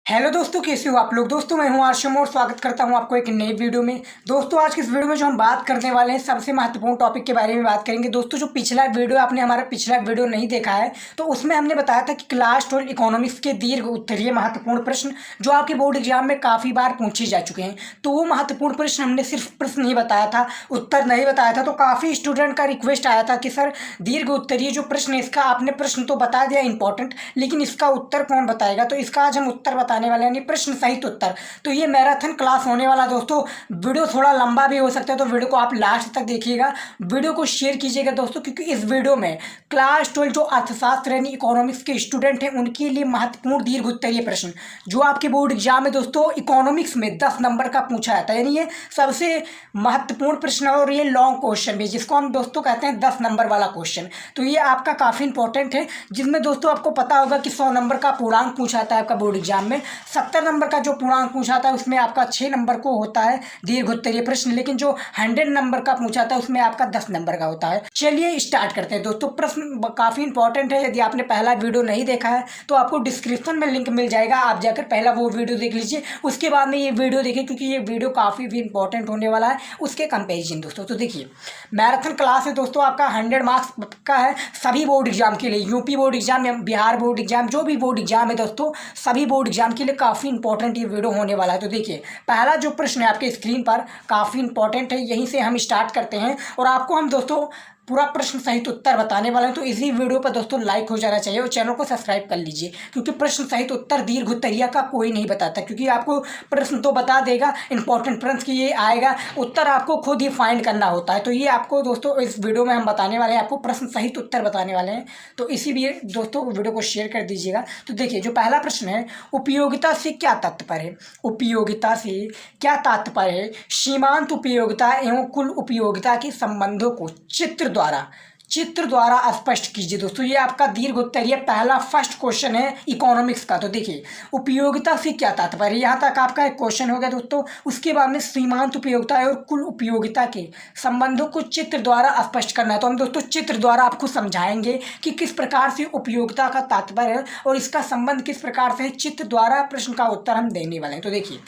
Hello दोस्तों, कैसे हो आप लोग। दोस्तों मैं हूं आशुम और स्वागत करता हूं आपको एक नई वीडियो में। दोस्तों आज की इस वीडियो में जो हम बात करने वाले हैं सबसे महत्वपूर्ण टॉपिक के बारे में बात करेंगे। दोस्तों जो पिछला वीडियो आपने हमारा पिछला वीडियो नहीं देखा है तो उसमें हमने बताया था कि क्लास 12 इकोनॉमिक्स के दीर्घ उत्तरीय महत्वपूर्ण प्रश्न जो आपके बोर्ड एग्जाम में काफ़ी बार पूछे जा चुके हैं, तो वो महत्वपूर्ण प्रश्न हमने सिर्फ प्रश्न नहीं बताया था, उत्तर नहीं बताया था। तो काफ़ी स्टूडेंट का रिक्वेस्ट आया था कि सर दीर्घ उत्तरीय जो प्रश्न है इसका आपने प्रश्न तो बता दिया इंपॉर्टेंट, लेकिन इसका उत्तर कौन बताएगा। तो इसका आज हम उत्तर बताने वाले हैं, यानी प्रश्न सहित उत्तर। तो ये मैराथन क्लास होने वाला दोस्तों, वीडियो थोड़ा लंबा भी हो सकता है, तो वीडियो को आप लास्ट तक देखिएगा, वीडियो को शेयर कीजिएगा दोस्तों, क्योंकि इस वीडियो में क्लास 12 जो अर्थशास्त्र यानी इकोनॉमिक्स के स्टूडेंट हैं उनके लिए महत्वपूर्ण दीर्घ उत्तरीय प्रश्न जो आपके बोर्ड एग्जाम में दोस्तों इकोनॉमिक्स में 10 नंबर का पूछा जाता है, यानी ये सबसे महत्वपूर्ण प्रश्न है और ये लॉन्ग क्वेश्चन भी, जिसको हम दोस्तों कहते हैं 10 नंबर वाला क्वेश्चन। तो ये आपका काफ़ी इंपॉर्टेंट है, जिसमें दोस्तों आपको पता होगा कि 100 नंबर का पूर्णांक पूछा जाता है आपका बोर्ड एग्जाम में, 70 नंबर का जो पूर्णांक पूछा था उसमें आपका 6 नंबर को होता है दीर्घ उत्तरीय प्रश्न, लेकिन जो 100 नंबर का पूछा था उसमें आपका 10 नंबर का होता है। चलिए स्टार्ट करते हैं दोस्तों। प्रश्न काफ़ी इंपॉर्टेंट है, यदि आपने पहला वीडियो नहीं देखा है तो आपको डिस्क्रिप्शन में लिंक मिल जाएगा, आप जाकर पहला वो वीडियो देख लीजिए, उसके बाद में ये वीडियो देखिए, क्योंकि ये वीडियो काफ़ी भी इंपॉर्टेंट होने वाला है उसके कंपेरिजन दोस्तों। तो देखिए मैराथन क्लास है दोस्तों, आपका 100 मार्क्स का है सभी बोर्ड एग्जाम के लिए, यूपी बोर्ड एग्जाम या बिहार बोर्ड एग्जाम, जो भी बोर्ड एग्जाम है दोस्तों सभी बोर्ड एग्जाम के लिए काफ़ी इंपॉर्टेंट ये वीडियो होने वाला है। तो देखिए पहला जो प्रश्न है आपके स्क्रीन पर काफ़ी इंपॉर्टेंट है, यहीं से हम स्टार्ट करते हैं और आपको हम दोस्तों पूरा प्रश्न सहित उत्तर बताने वाले हैं। तो इसी वीडियो पर दोस्तों लाइक हो जाना चाहिए और चैनल को सब्सक्राइब कर लीजिए, क्योंकि प्रश्न सहित उत्तर दीर्घ उत्तरीय का कोई नहीं बताता, क्योंकि आपको प्रश्न तो बता देगा इंपॉर्टेंट प्रश्न की ये आएगा, उत्तर आपको खुद ही फाइंड करना होता है। तो ये आपको दोस्तों इस वीडियो में हम बताने वाले हैं, आपको प्रश्न सहित उत्तर बताने वाले हैं, तो इसीलिए दोस्तों वीडियो को शेयर कर दीजिएगा। तो देखिए जो पहला प्रश्न है, उपयोगिता से क्या तात्पर्य है। उपयोगिता से क्या तात्पर्य है। सीमांत उपयोगिता एवं कुल उपयोगिता के संबंधों को चित्र द्वारा स्पष्ट कीजिए। दोस्तों ये आपका दीर्घ उत्तरीय पहला फर्स्ट क्वेश्चन है इकोनॉमिक्स का। तो देखिए उपयोगिता से क्या तात्पर्य, यहाँ तक आपका एक क्वेश्चन हो गया दोस्तों। उसके बाद में सीमांत उपयोगिता और कुल उपयोगिता के संबंधों को चित्र द्वारा स्पष्ट करना है। तो हम दोस्तों चित्र द्वारा आपको समझाएंगे कि किस प्रकार से उपयोगिता का तात्पर्य है और इसका संबंध किस प्रकार से है, चित्र द्वारा प्रश्न का उत्तर हम देने वाले हैं। तो देखिए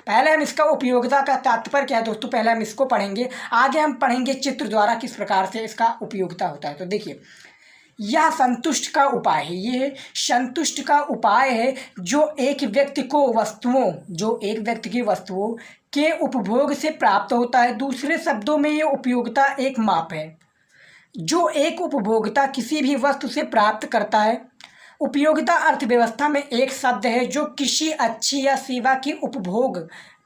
पहले हम इसका उपयोगिता का तात्पर्य क्या है दोस्तों, पहले हम इसको पढ़ेंगे, आगे हम पढ़ेंगे चित्र द्वारा किस प्रकार से इसका उपयोगिता होता है। तो देखिए यह संतुष्ट का उपाय है, ये संतुष्ट का उपाय है जो एक व्यक्ति की वस्तुओं के उपभोग से प्राप्त होता है। दूसरे शब्दों में ये उपयोगिता एक माप है जो एक उपभोक्ता किसी भी वस्तु से प्राप्त करता है। उपयोगिता अर्थव्यवस्था में एक शब्द है जो किसी अच्छी या सेवा के उपभोग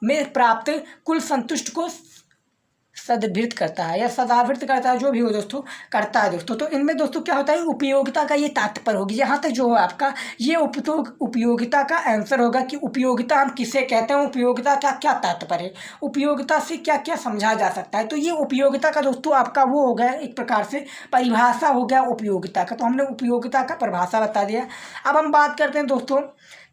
में प्राप्त कुल संतुष्ट को सदभित करता है या सदावृत करता है, जो भी हो दोस्तों करता है दोस्तों। तो इनमें दोस्तों क्या होता है, उपयोगिता का ये तात्पर्य होगी। यहाँ तक जो है आपका ये उपयोगिता का आंसर होगा कि उपयोगिता हम किसे कहते हैं, उपयोगिता का क्या तात्पर्य है, उपयोगिता से क्या क्या समझा जा सकता है। तो ये उपयोगिता का दोस्तों आपका वो हो गया एक प्रकार से परिभाषा हो गया उपयोगिता का। तो हमने उपयोगिता का परिभाषा बता दिया। अब हम बात करते हैं दोस्तों,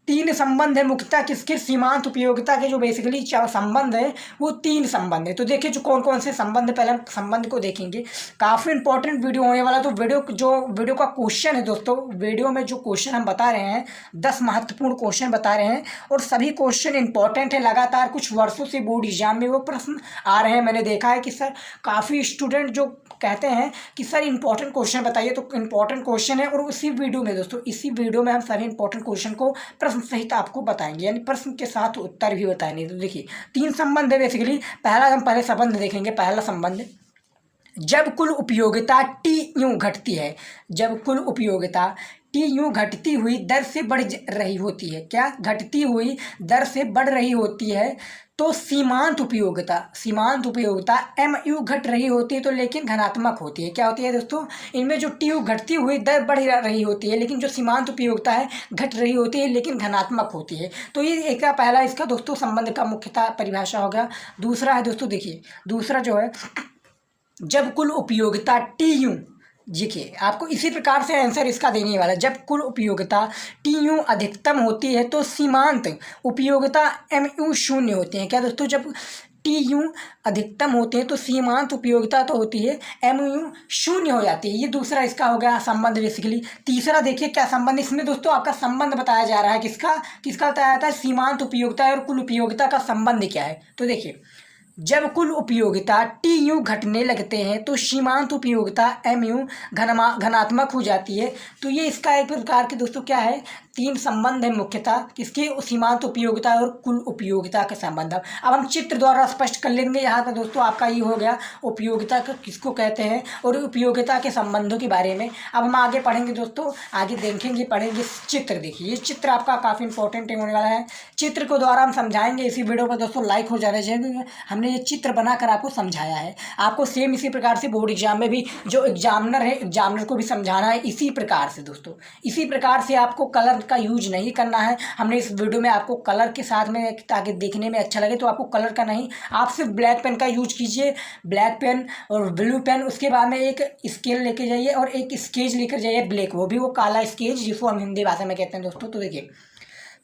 3 संबंध है मुख्यतः किसके, सीमांत उपयोगिता के जो बेसिकली संबंध है वो 3 संबंध है। तो देखिए जो कौन कौन से संबंध, पहले हम संबंध को देखेंगे, काफ़ी इंपॉर्टेंट वीडियो होने वाला। तो वीडियो का क्वेश्चन है दोस्तों, वीडियो में जो क्वेश्चन हम बता रहे हैं 10 महत्वपूर्ण क्वेश्चन बता रहे हैं और सभी क्वेश्चन इंपॉर्टेंट है। लगातार कुछ वर्षों से बोर्ड एग्जाम में वो प्रश्न आ रहे हैं, मैंने देखा है कि सर काफ़ी स्टूडेंट जो कहते हैं कि सर इंपॉर्टेंट क्वेश्चन बताइए, तो इंपॉर्टेंट क्वेश्चन है और उसी वीडियो में दोस्तों इसी वीडियो में हम सभी इंपॉर्टेंट क्वेश्चन को प्रश्न सहित आपको बताएंगे, यानी प्रश्न के साथ उत्तर भी बताएंगे। तो देखिए 3 संबंध है बेसिकली। हम पहले संबंध देखेंगे। पहला संबंध, जब कुल उपयोगिता टी यूं घटती है, जब कुल उपयोगिता टी यूं घटती हुई दर से बढ़ रही होती है, क्या घटती हुई दर से बढ़ रही होती है, तो सीमांत उपयोगिता एम यू घट रही होती है तो लेकिन धनात्मक होती है। क्या होती है दोस्तों, इनमें जो टी यू घटती हुई दर बढ़ रही होती है, लेकिन जो सीमांत उपयोगिता है घट रही होती है लेकिन धनात्मक होती है। तो ये एक पहला इसका दोस्तों संबंध का मुख्यतः परिभाषा हो गया। दूसरा है दोस्तों, देखिए दूसरा जो है, जब कुल उपयोगिता टी यू, देखिए आपको इसी प्रकार से आंसर इसका देने वाला है। जब कुल उपयोगिता टी यू अधिकतम होती है तो सीमांत उपयोगिता एम यू शून्य होती है। क्या दोस्तों, जब टी यू अधिकतम होते हैं तो सीमांत उपयोगिता तो होती है एम यू शून्य हो जाती है। ये दूसरा इसका हो गया संबंध बेसिकली। तीसरा देखिए क्या संबंध, इसमें दोस्तों आपका संबंध बताया जा रहा है किसका किसका बताया जाता है, सीमांत उपयोगिता और कुल उपयोगिता का संबंध क्या है। तो देखिए जब कुल उपयोगिता टी यू घटने लगते हैं तो सीमांत उपयोगिता एम यू घनात्मक हो जाती है। तो ये इसका एक प्रकार के दोस्तों क्या है, तीन संबंध है मुख्यतः किसके, सीमांत उपयोगिता और कुल उपयोगिता के संबंध। अब हम चित्र द्वारा स्पष्ट कर लेंगे। यहाँ पर दोस्तों आपका ये हो गया उपयोगिता का किसको कहते हैं और उपयोगिता के संबंधों के बारे में। अब हम आगे पढ़ेंगे दोस्तों, आगे देखेंगे पढ़ेंगे चित्र। देखिए ये चित्र आपका काफ़ी इंपॉर्टेंट होने वाला है। चित्र को द्वारा हम समझाएंगे। इसी वीडियो पर दोस्तों लाइक हो जाना चाहिए। हमने ये चित्र बनाकर आपको समझाया है। आपको सेम इसी प्रकार से बोर्ड एग्जाम में भी जो एग्जामिनर है एग्जामिनर को भी समझाना है इसी प्रकार से दोस्तों। इसी प्रकार से आपको कलर का यूज नहीं करना है। हमने इस वीडियो में आपको कलर के साथ में, ताकि देखने में अच्छा लगे, तो आपको कलर का नहीं, आप सिर्फ ब्लैक पेन का यूज कीजिए, ब्लैक पेन और ब्लू पेन। उसके बाद में एक स्केल लेके जाइए और एक स्केच लेकर जाइए ब्लैक, वो भी वो काला स्केच जिसको हम हिंदी भाषा में कहते हैं दोस्तों। तो देखिए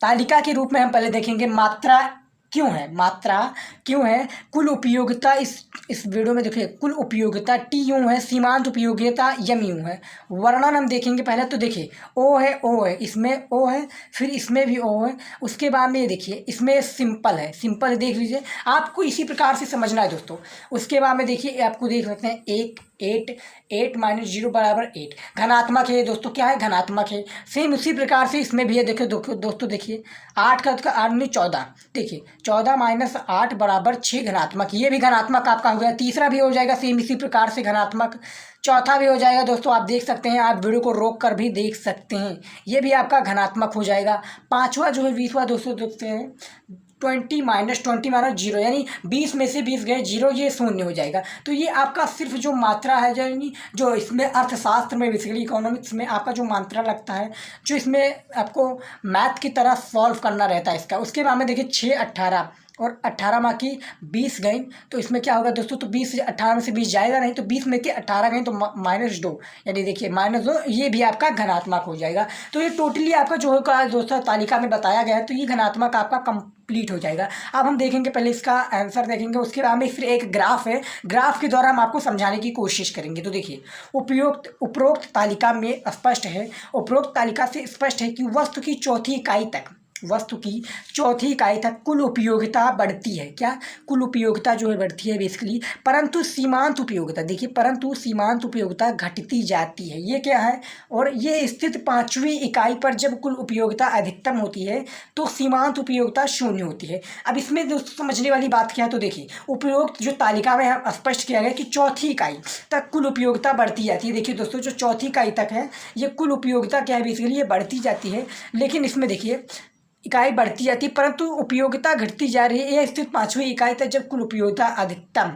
तालिका के रूप में हम पहले देखेंगे मात्रा क्यों है, मात्रा क्यों है, कुल उपयोगिता इस वीडियो में देखिए कुल उपयोगिता टी यू है, सीमांत उपयोगिता यम यू है। वर्णन हम देखेंगे पहले। तो देखिए ओ है, इसमें ओ है, फिर इसमें भी ओ है। उसके बाद में ये देखिए इसमें सिंपल है, सिंपल देख लीजिए, आपको इसी प्रकार से समझना है दोस्तों। उसके बाद में देखिए आपको देख सकते हैं 8 माइनस 0 बराबर 8 घनात्मक है दोस्तों। क्या है, घनात्मक है। सेम उसी प्रकार से इसमें भी है। देखिए दोस्तों देखिए 8 का 8 नहीं 14, देखिए 14 माइनस 8 बराबर 6 घनात्मक, ये भी घनात्मक आपका हो गया। तीसरा भी हो जाएगा सेम इसी प्रकार से घनात्मक, चौथा भी हो जाएगा दोस्तों। आप देख सकते हैं, आप वीडियो को रोक कर भी देख सकते हैं, ये भी आपका घनात्मक हो जाएगा। पाँचवा जो है 20वां दोस्तों देखते हैं 20 माइनस 0 यानी 20 में से 20 गए 0, ये शून्य हो जाएगा। तो ये आपका सिर्फ जो मात्रा है यानी जो इसमें अर्थशास्त्र में बेसिकली इकोनॉमिक्स में आपका जो मात्रा लगता है, जो इसमें आपको मैथ की तरह सॉल्व करना रहता है इसका। उसके बाद में देखिए 6 18 और 18 में की 20 गई, तो इसमें क्या होगा दोस्तों, तो 20 से 18 में से 20 जाएगा नहीं, तो 20 में के 18 गई तो -2, यानी देखिए -2, ये भी आपका घनात्मक हो जाएगा। तो ये टोटली आपका जो होगा दोस्तों तालिका में बताया गया है, तो ये घनात्मक आपका कंप्लीट हो जाएगा। अब हम देखेंगे पहले इसका आंसर देखेंगे, उसके बाद में फिर एक ग्राफ है, ग्राफ के द्वारा हम आपको समझाने की कोशिश करेंगे। तो देखिए उपरोक्त तालिका में स्पष्ट है, उपरोक्त तालिका से स्पष्ट है कि वस्तु की चौथी इकाई तक कुल उपयोगिता बढ़ती है। क्या, कुल उपयोगिता जो है बढ़ती है बेसिकली, परंतु सीमांत उपयोगिता, देखिए परंतु सीमांत उपयोगिता घटती जाती है। ये क्या है, और ये स्थित 5वीं इकाई पर जब कुल उपयोगिता अधिकतम होती है तो सीमांत उपयोगिता शून्य होती है। अब इसमें दोस्तों समझने वाली बात क्या है, तो देखिए उपरोक्त जो तालिका में स्पष्ट किया गया कि चौथी इकाई तक कुल उपयोगिता बढ़ती जाती है। देखिए दोस्तों जो चौथी इकाई तक है ये कुल उपयोगिता क्या है बेसिकली, ये बढ़ती जाती है। लेकिन इसमें देखिए इकाई बढ़ती जाती है परंतु उपयोगिता घटती जा रही है। ये स्थित 5वीं इकाई तक जब कुल उपयोगिता अधिकतम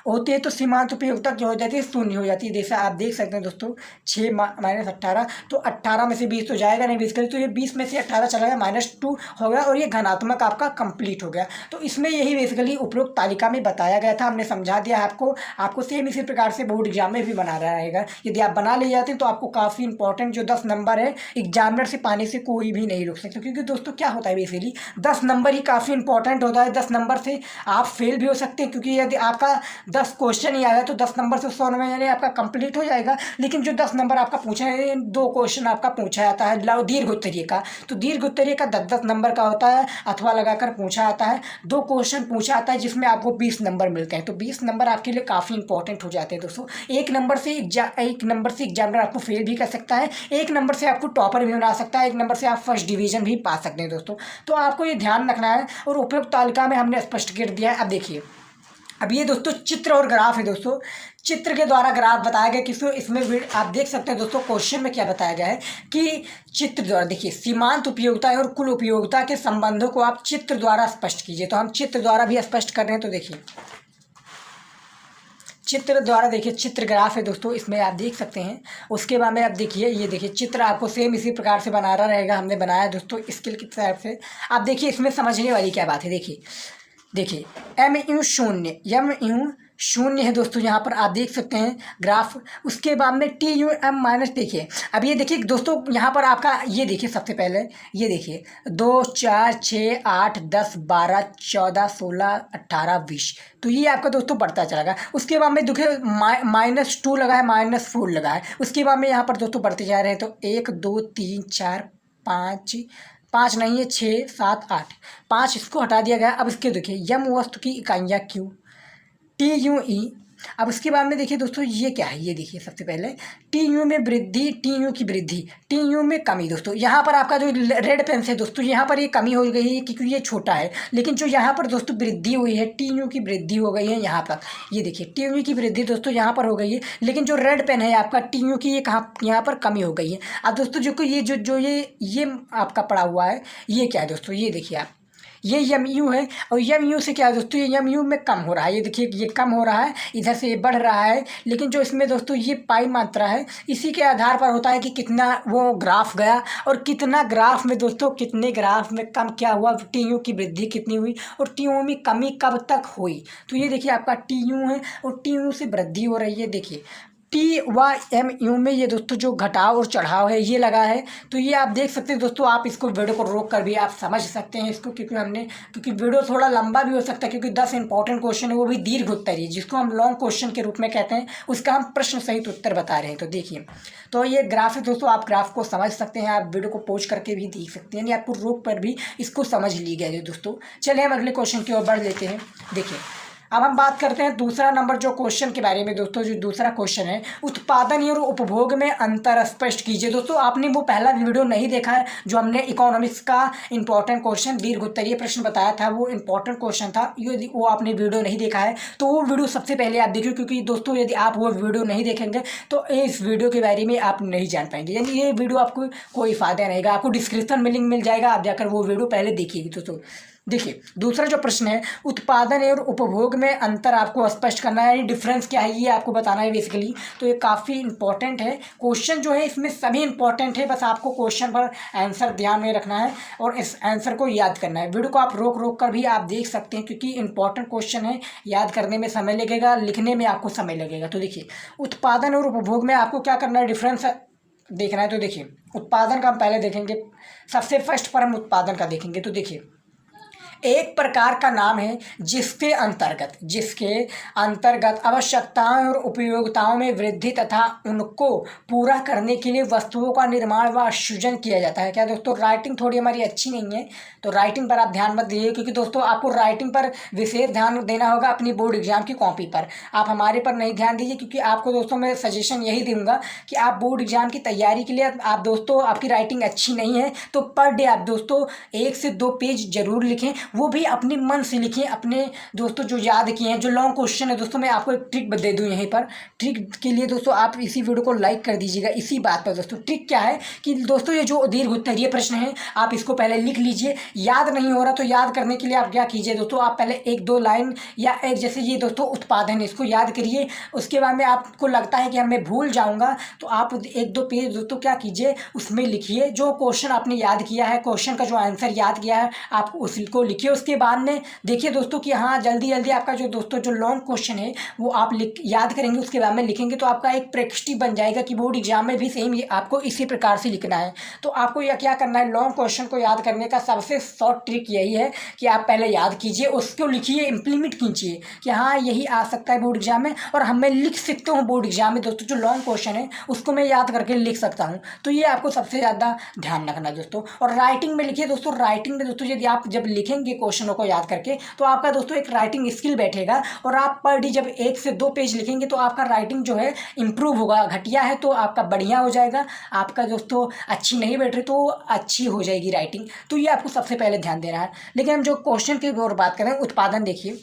होती है तो सीमांत उपयोगिता क्या हो जाती है, शून्य हो जाती है। जैसे आप देख सकते हैं दोस्तों 6 माइनस 18, तो 18 में से 20 तो जाएगा नहीं, 20 करें तो ये 20 में से 18 चला गया, -2 हो गया, और ये घनात्मक आपका कंप्लीट हो गया। तो इसमें यही बेसिकली उपरोक्त तालिका में बताया गया था, हमने समझा दिया है आपको सेम इसी प्रकार से बोर्ड एग्जाम में भी बना रहेगा। यदि आप बना ले जाते हैं तो आपको काफ़ी इंपॉर्टेंट जो 10 नंबर है एग्जामिनर से पाने से कोई भी नहीं रोक सकता, क्योंकि दोस्तों क्या होता है बेसिकली 10 नंबर ही काफ़ी इंपॉर्टेंट होता है। 10 नंबर से आप फेल भी हो सकते हैं, क्योंकि यदि आपका 10 क्वेश्चन ही आया तो 10 नंबर से 100 नंबर यानी आपका कंप्लीट हो जाएगा। लेकिन जो 10 नंबर आपका पूछा है, 2 क्वेश्चन आपका पूछा जाता है दीर्घ उत्तरीय का, तो दीर्घ उत्तरीय का 10-10 नंबर का होता है, अथवा लगाकर पूछा जाता है। 2 क्वेश्चन पूछा जाता है जिसमें आपको 20 नंबर मिलते हैं, तो 20 नंबर आपके लिए काफ़ी इंपॉर्टेंट हो जाते हैं दोस्तों। एक नंबर से एग्जामिनर आपको फेल भी कर सकता है, एक नंबर से आपको टॉपर भी बना सकता है, एक नंबर से आप फर्स्ट डिवीजन भी पा सकते हैं दोस्तों। तो आपको ये ध्यान रखना है, और उपयुक्त तालिका में हमने स्पष्ट कर दिया है। अब देखिए अब ये दोस्तों चित्र और ग्राफ है दोस्तों, चित्र के द्वारा ग्राफ बताया गया किसको, इसमें आप देख सकते हैं दोस्तों क्वेश्चन में क्या बताया गया है कि चित्र द्वारा देखिए सीमांत उपयोगिता और कुल उपयोगिता के संबंधों को आप चित्र द्वारा स्पष्ट कीजिए। तो हम चित्र द्वारा भी स्पष्ट कर रहे हैं। तो देखिए चित्र द्वारा देखिए चित्र ग्राफ है दोस्तों, इसमें आप देख सकते हैं। उसके बाद में आप देखिए ये देखिए चित्र आपको सेम इसी प्रकार से बनाना रहेगा, हमने बनाया दोस्तों स्केल की तरफ से। आप देखिए इसमें समझने वाली क्या बात है, देखिए एम यू 0 एम यू शून्य है दोस्तों, यहाँ पर आप देख सकते हैं ग्राफ। उसके बाद में टी यू एम माइनस देखिए, अब ये देखिए दोस्तों यहाँ पर आपका ये देखिए सबसे पहले ये देखिए 2 4 6 8 10 12 14 16 18 20, तो ये आपका दोस्तों बढ़ता चलेगा। उसके बाद में देखिए -2 लगा है, -4 लगा है। उसके बाद में यहाँ पर दोस्तों बढ़ते जा रहे हैं, तो 1 2 3 4 5 5 नहीं है 6 7 8, 5 इसको हटा दिया गया। अब इसके देखिए यम वस्तु की इकाइयाँ क्यू टी यू ई। अब उसके बाद में देखिए दोस्तों ये क्या है, ये देखिए सबसे पहले टी यू में वृद्धि, टी यू की वृद्धि, टी यू में कमी। दोस्तों यहाँ पर आपका जो रेड पेन से दोस्तों यहाँ पर ये कमी हो गई है क्योंकि ये छोटा है, लेकिन जो यहाँ पर दोस्तों वृद्धि हुई है टी यू की वृद्धि हो गई है यहाँ पर। ये देखिए टी यू की वृद्धि दोस्तों यहाँ पर हो गई है, लेकिन जो रेड पेन है आपका टी यू की ये कहाँ यहाँ पर कमी हो गई है। अब दोस्तों जो ये ये आपका पड़ा हुआ है, ये क्या है दोस्तों, ये देखिए आप ये यम यू है, और यम यू से क्या है दोस्तों, ये यम यू में कम हो रहा है। ये देखिए ये कम हो रहा है, इधर से ये बढ़ रहा है, लेकिन जो इसमें दोस्तों ये पाई मात्रा है, इसी के आधार पर होता है कि कितना वो ग्राफ गया और कितना ग्राफ में दोस्तों कितने ग्राफ में कम क्या हुआ, टी यू की वृद्धि कितनी हुई और टी यू में कमी कब तक हुई। तो ये देखिए आपका टी यू है और टी यू से वृद्धि हो रही है। देखिए टी व एम यू में ये दोस्तों जो घटाव और चढ़ाव है ये लगा है। तो ये आप देख सकते हैं दोस्तों, आप इसको वीडियो को रोक कर भी आप समझ सकते हैं इसको, क्योंकि वीडियो थोड़ा लंबा भी हो सकता है, क्योंकि 10 इंपॉर्टेंट क्वेश्चन है, वो भी दीर्घ उत्तरीय जिसको हम लॉन्ग क्वेश्चन के रूप में कहते हैं, उसका हम प्रश्न सहित उत्तर बता रहे हैं। तो देखिए, तो ये ग्राफ है दोस्तों, आप ग्राफ को समझ सकते हैं, आप वीडियो को पॉज करके भी देख सकते हैं, यानी आपको रोक पर भी इसको समझ ली गई दोस्तों। चलिए हम अगले क्वेश्चन की ओर बढ़ लेते हैं। देखिए अब हम बात करते हैं दूसरा नंबर जो क्वेश्चन के बारे में दोस्तों। जो दूसरा क्वेश्चन है, उत्पादन और उपभोग में अंतर स्पष्ट कीजिए। दोस्तों आपने वो पहला वीडियो नहीं देखा है जो हमने इकोनॉमिक्स का इंपॉर्टेंट क्वेश्चन दीर्घ उत्तरीय प्रश्न बताया था, वो इंपॉर्टेंट क्वेश्चन था। यदि वो आपने वीडियो नहीं देखा है तो वो वीडियो सबसे पहले आप देखिए, क्योंकि दोस्तों यदि आप वो वीडियो नहीं देखेंगे तो इस वीडियो के बारे में आप नहीं जान पाएंगे, यानी ये वीडियो आपको कोई फायदा नहीं रहेगा। आपको डिस्क्रिप्शन में लिंक मिल जाएगा, आप जाकर वो वीडियो पहले देखिएगी दोस्तों। देखिए दूसरा जो प्रश्न है, उत्पादन और उपभोग में अंतर आपको स्पष्ट करना है, डिफरेंस क्या है ये आपको बताना है बेसिकली। तो ये काफ़ी इंपॉर्टेंट है क्वेश्चन जो है, इसमें सभी इंपॉर्टेंट है, बस आपको क्वेश्चन पर आंसर ध्यान में रखना है और इस आंसर को याद करना है। वीडियो को आप रोक रोक कर भी आप देख सकते हैं, क्योंकि इंपॉर्टेंट क्वेश्चन है, याद करने में समय लगेगा, लिखने में आपको समय लगेगा। तो देखिए उत्पादन और उपभोग में आपको क्या करना है, डिफरेंस देखना है। तो देखिए उत्पादन का हम पहले देखेंगे, सबसे फर्स्ट पर हम उत्पादन का देखेंगे। तो देखिए एक प्रकार का नाम है जिसके अंतर्गत आवश्यकताओं और उपयोगिताओं में वृद्धि तथा उनको पूरा करने के लिए वस्तुओं का निर्माण व सृजन किया जाता है। क्या दोस्तों, राइटिंग थोड़ी हमारी अच्छी नहीं है, तो राइटिंग पर आप ध्यान मत दीजिए, क्योंकि दोस्तों आपको राइटिंग पर विशेष ध्यान देना होगा अपनी बोर्ड एग्जाम की कॉपी पर। आप हमारे पर नहीं ध्यान दीजिए, क्योंकि आपको दोस्तों मैं सजेशन यही दूंगा कि आप बोर्ड एग्जाम की तैयारी के लिए आप दोस्तों, आपकी राइटिंग अच्छी नहीं है तो पर डे आप दोस्तों 1 से 2 पेज जरूर लिखें, वो भी अपने मन से लिखिए, अपने दोस्तों जो याद किए हैं। जो लॉन्ग क्वेश्चन है दोस्तों, मैं आपको एक ट्रिक दे दूं यहीं पर। ट्रिक के लिए दोस्तों आप इसी वीडियो को लाइक कर दीजिएगा इसी बात पर दोस्तों। ट्रिक क्या है कि दोस्तों ये जो दीर्घ उत्तरीय प्रश्न है आप इसको पहले लिख लीजिए। याद नहीं हो रहा तो याद करने के लिए आप क्या कीजिए दोस्तों, आप पहले 1-2 लाइन या एक जैसे ये दोस्तों उत्पादन इसको याद करिए। उसके बाद में आपको लगता है कि मैं भूल जाऊँगा तो आप 1-2 पेज दोस्तों क्या कीजिए उसमें लिखिए, जो क्वेश्चन आपने याद किया है, क्वेश्चन का जो आंसर याद किया है आप उसको लिखिए। उसके बाद में देखिए दोस्तों कि हाँ जल्दी जल्दी आपका जो दोस्तों जो लॉन्ग क्वेश्चन है वो आप याद करेंगे, उसके बाद में लिखेंगे तो आपका एक प्रैक्टिस बन जाएगा कि बोर्ड एग्जाम में भी सेम आपको इसी प्रकार से लिखना है। तो आपको यह क्या करना है, लॉन्ग क्वेश्चन को याद करने का सबसे शॉर्ट ट्रिक यही है कि आप पहले याद कीजिए, उसको लिखिए, इम्प्लीमेंट कीजिए कि हाँ यही आ सकता है बोर्ड एग्जाम में, और हम मैं लिख सकता हूँ बोर्ड एग्जाम में दोस्तों। जो लॉन्ग क्वेश्चन है उसको मैं याद करके लिख सकता हूँ। तो ये आपको सबसे ज़्यादा ध्यान रखना दोस्तों। और राइटिंग में लिखिए दोस्तों, राइटिंग में दोस्तों यदि आप जब लिखेंगे क्वेश्चनों को याद करके तो आपका दोस्तों एक राइटिंग स्किल बैठेगा, और आप पर डे जब 1 से 2 पेज लिखेंगे तो आपका राइटिंग जो है इंप्रूव होगा। घटिया है तो आपका बढ़िया हो जाएगा, आपका दोस्तों अच्छी नहीं बैठ रही तो अच्छी हो जाएगी राइटिंग। तो ये आपको सबसे पहले ध्यान देना है। लेकिन हम जो क्वेश्चन की ओर बात करें, उत्पादन देखिए,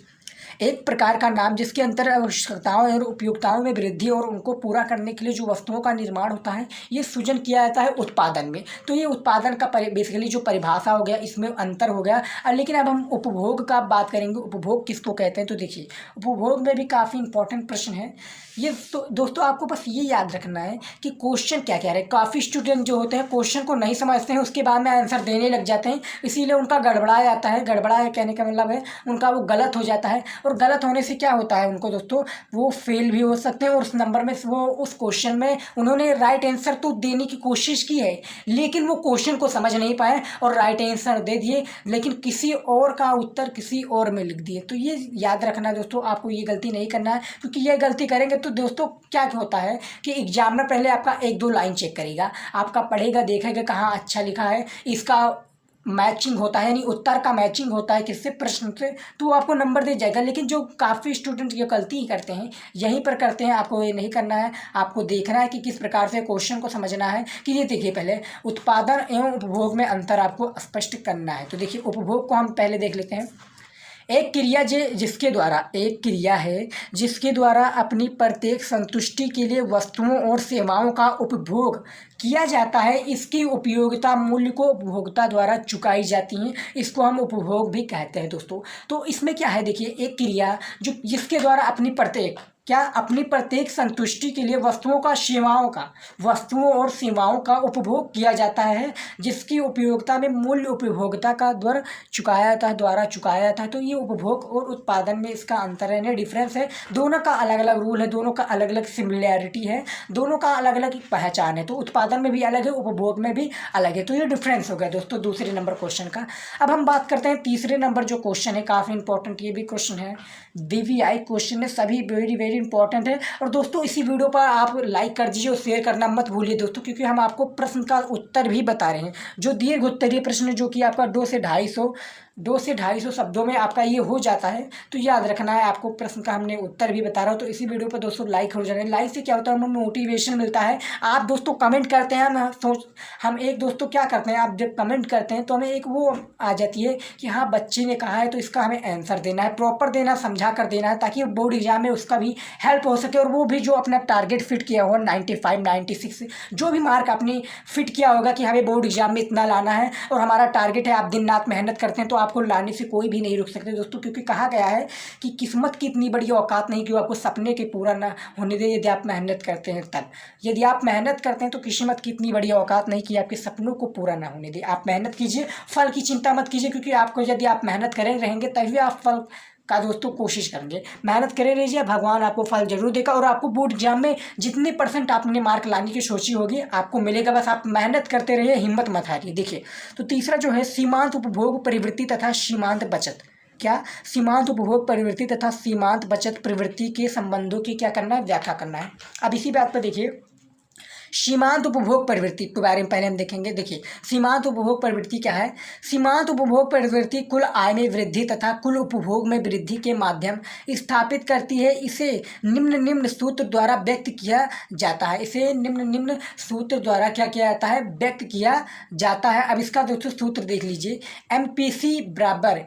एक प्रकार का नाम जिसके अंतर आवश्यकताओं और उपयोगिताओं में वृद्धि और उनको पूरा करने के लिए जो वस्तुओं का निर्माण होता है ये सृजन किया जाता है उत्पादन में। तो ये उत्पादन का बेसिकली जो परिभाषा हो गया, इसमें अंतर हो गया। लेकिन अब हम उपभोग का बात करेंगे, उपभोग किसको कहते हैं। तो देखिए उपभोग में भी काफ़ी इंपॉर्टेंट प्रश्न है ये। तो दोस्तों आपको बस ये याद रखना है कि क्वेश्चन क्या कह रहे हैं। काफ़ी स्टूडेंट जो होते हैं क्वेश्चन को नहीं समझते हैं, उसके बाद में आंसर देने लग जाते हैं, इसीलिए उनका गड़बड़ा जाता है। गड़बड़ा कहने का मतलब है उनका वो गलत हो जाता है। और गलत होने से क्या होता है उनको दोस्तों, वो फेल भी हो सकते हैं और उस नंबर में वो उस क्वेश्चन में उन्होंने राइट आंसर तो देने की कोशिश की है लेकिन वो क्वेश्चन को समझ नहीं पाए और राइट आंसर दे दिए लेकिन किसी और का उत्तर किसी और में लिख दिए। तो ये याद रखना दोस्तों, आपको ये गलती नहीं करना है, क्योंकि ये गलती करेंगे तो दोस्तों क्या होता है कि एग्जामिनर पहले आपका एक दो लाइन चेक करेगा, आपका पढ़ेगा, देखेगा कहाँ अच्छा लिखा है, इसका मैचिंग होता है यानी उत्तर का मैचिंग होता है किससे, प्रश्न से, तो वो आपको नंबर दे जाएगा। लेकिन जो काफ़ी स्टूडेंट ये गलती ही करते हैं, यहीं पर करते हैं, आपको ये नहीं करना है। आपको देखना है कि किस प्रकार से क्वेश्चन को समझना है कि ये देखिए, पहले उत्पादन एवं उपभोग में अंतर आपको स्पष्ट करना है। तो देखिए उपभोग को हम पहले देख लेते हैं। एक क्रिया जिसके द्वारा, एक क्रिया है जिसके द्वारा अपनी प्रत्येक संतुष्टि के लिए वस्तुओं और सेवाओं का उपभोग किया जाता है, इसकी उपयोगिता मूल्य को उपभोक्ता द्वारा चुकाई जाती है, इसको हम उपभोग भी कहते हैं दोस्तों। तो इसमें क्या है, देखिए एक क्रिया जो जिसके द्वारा अपनी प्रत्येक संतुष्टि के लिए वस्तुओं और सेवाओं का उपभोग किया जाता है, जिसकी उपयोगिता में मूल्य उपभोक्ता का द्वारा चुकाया जाता है। तो ये उपभोग और उत्पादन में इसका अंतर है, डिफरेंस है। दोनों का अलग अलग रूल है, दोनों का अलग अलग सिमिलैरिटी है, दोनों का अलग अलग पहचान है। तो उत्पादन में भी अलग है, उपभोग में भी अलग है। तो ये डिफरेंस हो गया दोस्तों दूसरे नंबर क्वेश्चन का। अब हम बात करते हैं तीसरे नंबर जो क्वेश्चन है, काफ़ी इंपॉर्टेंट ये भी क्वेश्चन है, DVI क्वेश्चन है, सभी वेरी वेरी इंपॉर्टेंट है। और दोस्तों इसी वीडियो पर आप लाइक कर दीजिए और शेयर करना मत भूलिए दोस्तों, क्योंकि हम आपको प्रश्न का उत्तर भी बता रहे हैं। जो दीर्घ उत्तरीय प्रश्न जो कि आपका 2 से 250 शब्दों में आपका ये हो जाता है, तो याद रखना है आपको। प्रश्न का हमने उत्तर भी बता रहा हूँ। तो इसी वीडियो पर दोस्तों लाइक हो जाए, लाइक से क्या होता है, हमें मोटिवेशन मिलता है। आप दोस्तों कमेंट करते हैं, हम एक दोस्तों क्या करते हैं, आप जब कमेंट करते हैं तो हमें एक वो आ जाती है कि हाँ बच्चे ने कहा है तो इसका हमें आंसर देना है, प्रॉपर देना, समझा कर देना है, ताकि बोर्ड एग्जाम में उसका भी हेल्प हो सके और वो भी जो अपना टारगेट फिट किया होगा 95 96 जो भी मार्क आपने फिट किया होगा कि हमें बोर्ड एग्जाम में इतना लाना है और हमारा टारगेट है, आप दिन रात मेहनत करते हैं तो आपको लाने से कोई भी नहीं रुक सकते दोस्तों। क्योंकि कहा गया है कि किस्मत की इतनी बड़ी औकात नहीं कि वो आपको सपने के पूरा ना होने दे, यदि आप मेहनत करते हैं तब। यदि आप मेहनत करते हैं तो किस्मत की इतनी बड़ी औकात नहीं कि आपके सपनों को पूरा ना होने दे। आप मेहनत कीजिए, फल की चिंता मत कीजिए, क्योंकि आपको यदि आप मेहनत करे रहेंगे तभी आप फल का दोस्तों कोशिश करेंगे। मेहनत करे रहिए, भगवान आपको फल जरूर देगा और आपको बोर्ड एग्जाम में जितने % आपने मार्क लाने की सोची होगी आपको मिलेगा। बस आप मेहनत करते रहिए, हिम्मत मत हारिए। देखिए तो तीसरा जो है सीमांत उपभोग प्रवृत्ति तथा सीमांत बचत। क्या, सीमांत उपभोग प्रवृत्ति तथा सीमांत बचत प्रवृत्ति के संबंधों की क्या करना है, व्याख्या करना है। अब इसी बात पर देखिए सीमांत उपभोग प्रवृत्ति के बारे में पहले हम देखेंगे। देखिए सीमांत उपभोग प्रवृत्ति क्या है। सीमांत उपभोग प्रवृत्ति कुल आय में वृद्धि तथा कुल उपभोग में वृद्धि के माध्यम स्थापित करती है। इसे निम्न सूत्र द्वारा व्यक्त किया जाता है। इसे निम्न सूत्र द्वारा क्या किया जाता है, व्यक्त किया जाता है। अब इसका दोस्तों सूत्र देख लीजिए, MPC बराबर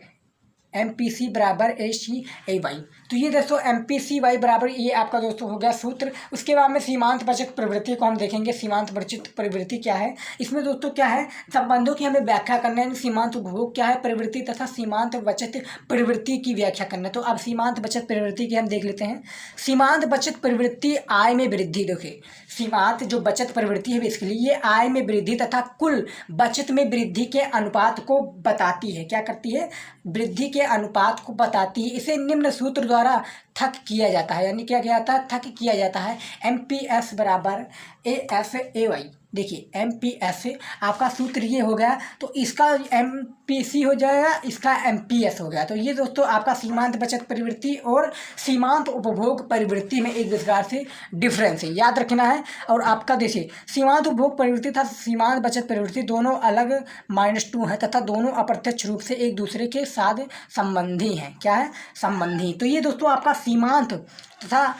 ACAY। तो ये दोस्तों MPCY बराबर ये आपका दोस्तों हो गया सूत्र। उसके बाद में सीमांत बचत प्रवृत्ति को हम देखेंगे। सीमांत बचत प्रवृत्ति क्या है, इसमें दोस्तों क्या है, संबंधों की हमें व्याख्या करना है। सीमांत उपभोग क्या है, प्रवृत्ति तथा सीमांत बचत प्रवृत्ति की व्याख्या करना है। तो अब सीमांत बचत प्रवृत्ति की हम देख लेते हैं। सीमांत बचत प्रवृत्ति आय में वृद्धि, देखिए सीमांत जो बचत प्रवृत्ति है इसके लिए ये आय में वृद्धि तथा कुल बचत में वृद्धि के अनुपात को बताती है। क्या करती है, वृद्धि के अनुपात को बताती है। इसे निम्न सूत्र द्वारा थक किया जाता है, यानी क्या किया जाता है, थक किया जाता है। MPS बराबर AFAY। देखिए MPS आपका सूत्र ये हो गया, तो इसका MPC हो जाएगा, इसका MPS हो गया। तो ये दोस्तों आपका सीमांत बचत प्रवृत्ति और सीमांत उपभोग प्रवृत्ति में एक प्रकार से डिफरेंस है, याद रखना है। और आपका देखिए सीमांत उपभोग प्रवृत्ति तथा सीमांत बचत प्रवृत्ति दोनों अलग -2 है तथा दोनों अप्रत्यक्ष रूप से एक दूसरे के साथ संबंधी हैं। क्या है, संबंधी। तो ये दोस्तों आपका सीमांत तथा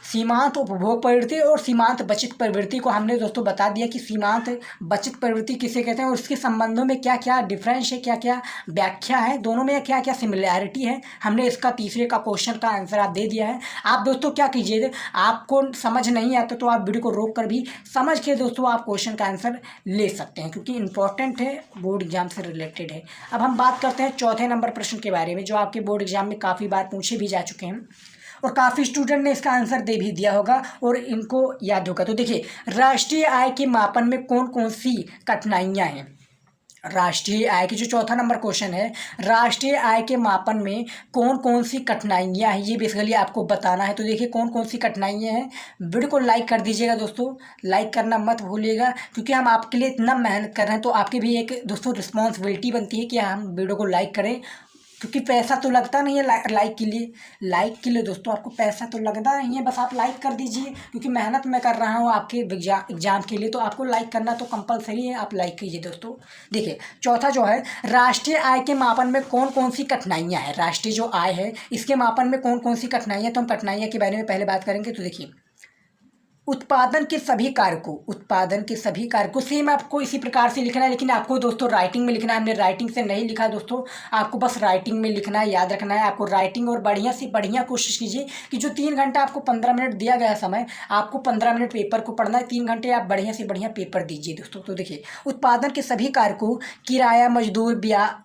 सीमांत उपभोग प्रवृत्ति और सीमांत बचत प्रवृत्ति को हमने दोस्तों बता दिया कि सीमांत बचत प्रवृत्ति किसे कहते हैं और उसके संबंधों में क्या क्या डिफरेंस है, क्या क्या व्याख्या है, दोनों में क्या क्या सिमिलैरिटी है। हमने इसका तीसरे का क्वेश्चन का आंसर आप दे दिया है। आप दोस्तों क्या कीजिए, आपको समझ नहीं आता तो आप वीडियो को रोक कर भी समझ के दोस्तों आप क्वेश्चन का आंसर ले सकते हैं, क्योंकि इंपॉर्टेंट है, बोर्ड एग्जाम से रिलेटेड है। अब हम बात करते हैं चौथे नंबर प्रश्न के बारे में, जो आपके बोर्ड एग्जाम में काफ़ी बार पूछे भी जा चुके हैं और काफ़ी स्टूडेंट ने इसका आंसर दे भी दिया होगा और इनको याद होगा। तो देखिए राष्ट्रीय आय के मापन में कौन कौन सी कठिनाइयाँ हैं। राष्ट्रीय आय की जो चौथा नंबर क्वेश्चन है, राष्ट्रीय आय के मापन में कौन कौन सी कठिनाइयाँ हैं, ये बेसिकली आपको बताना है। तो देखिए कौन कौन सी कठिनाइयाँ हैं। वीडियो को लाइक कर दीजिएगा दोस्तों, लाइक करना मत भूलिएगा, क्योंकि हम आपके लिए इतना मेहनत कर रहे हैं, तो आपकी भी एक दोस्तों रिस्पॉन्सिबिलिटी बनती है कि हम वीडियो को लाइक करें, क्योंकि पैसा तो लगता नहीं है लाइक के लिए। लाइक के लिए दोस्तों आपको पैसा तो लगता नहीं है, बस आप लाइक कर दीजिए, क्योंकि मेहनत मैं कर रहा हूँ आपके एग्जाम के लिए, तो आपको लाइक करना तो कंपलसरी है, आप लाइक कीजिए दोस्तों। देखिए चौथा जो है, राष्ट्रीय आय के मापन में कौन कौन सी कठिनाइयाँ हैं। राष्ट्रीय जो आय है इसके मापन में कौन कौन सी कठिनाइयाँ, तो हम कठिनाइयाँ के बारे में पहले बात करेंगे। तो देखिए उत्पादन के सभी कारकों, उत्पादन के सभी कारकों सेम आपको इसी प्रकार से लिखना है, लेकिन आपको दोस्तों राइटिंग में लिखना है। हमने राइटिंग से नहीं लिखा दोस्तों, आपको बस राइटिंग में लिखना है, याद रखना है आपको राइटिंग। और बढ़िया से बढ़िया कोशिश कीजिए कि जो 3 घंटा आपको 15 मिनट दिया गया है समय, आपको 15 मिनट पेपर को पढ़ना है, 3 घंटे आप बढ़िया से बढ़िया पेपर दीजिए दोस्तों। तो देखिए उत्पादन के सभी कारकों, किराया, मजदूर, ब्याज,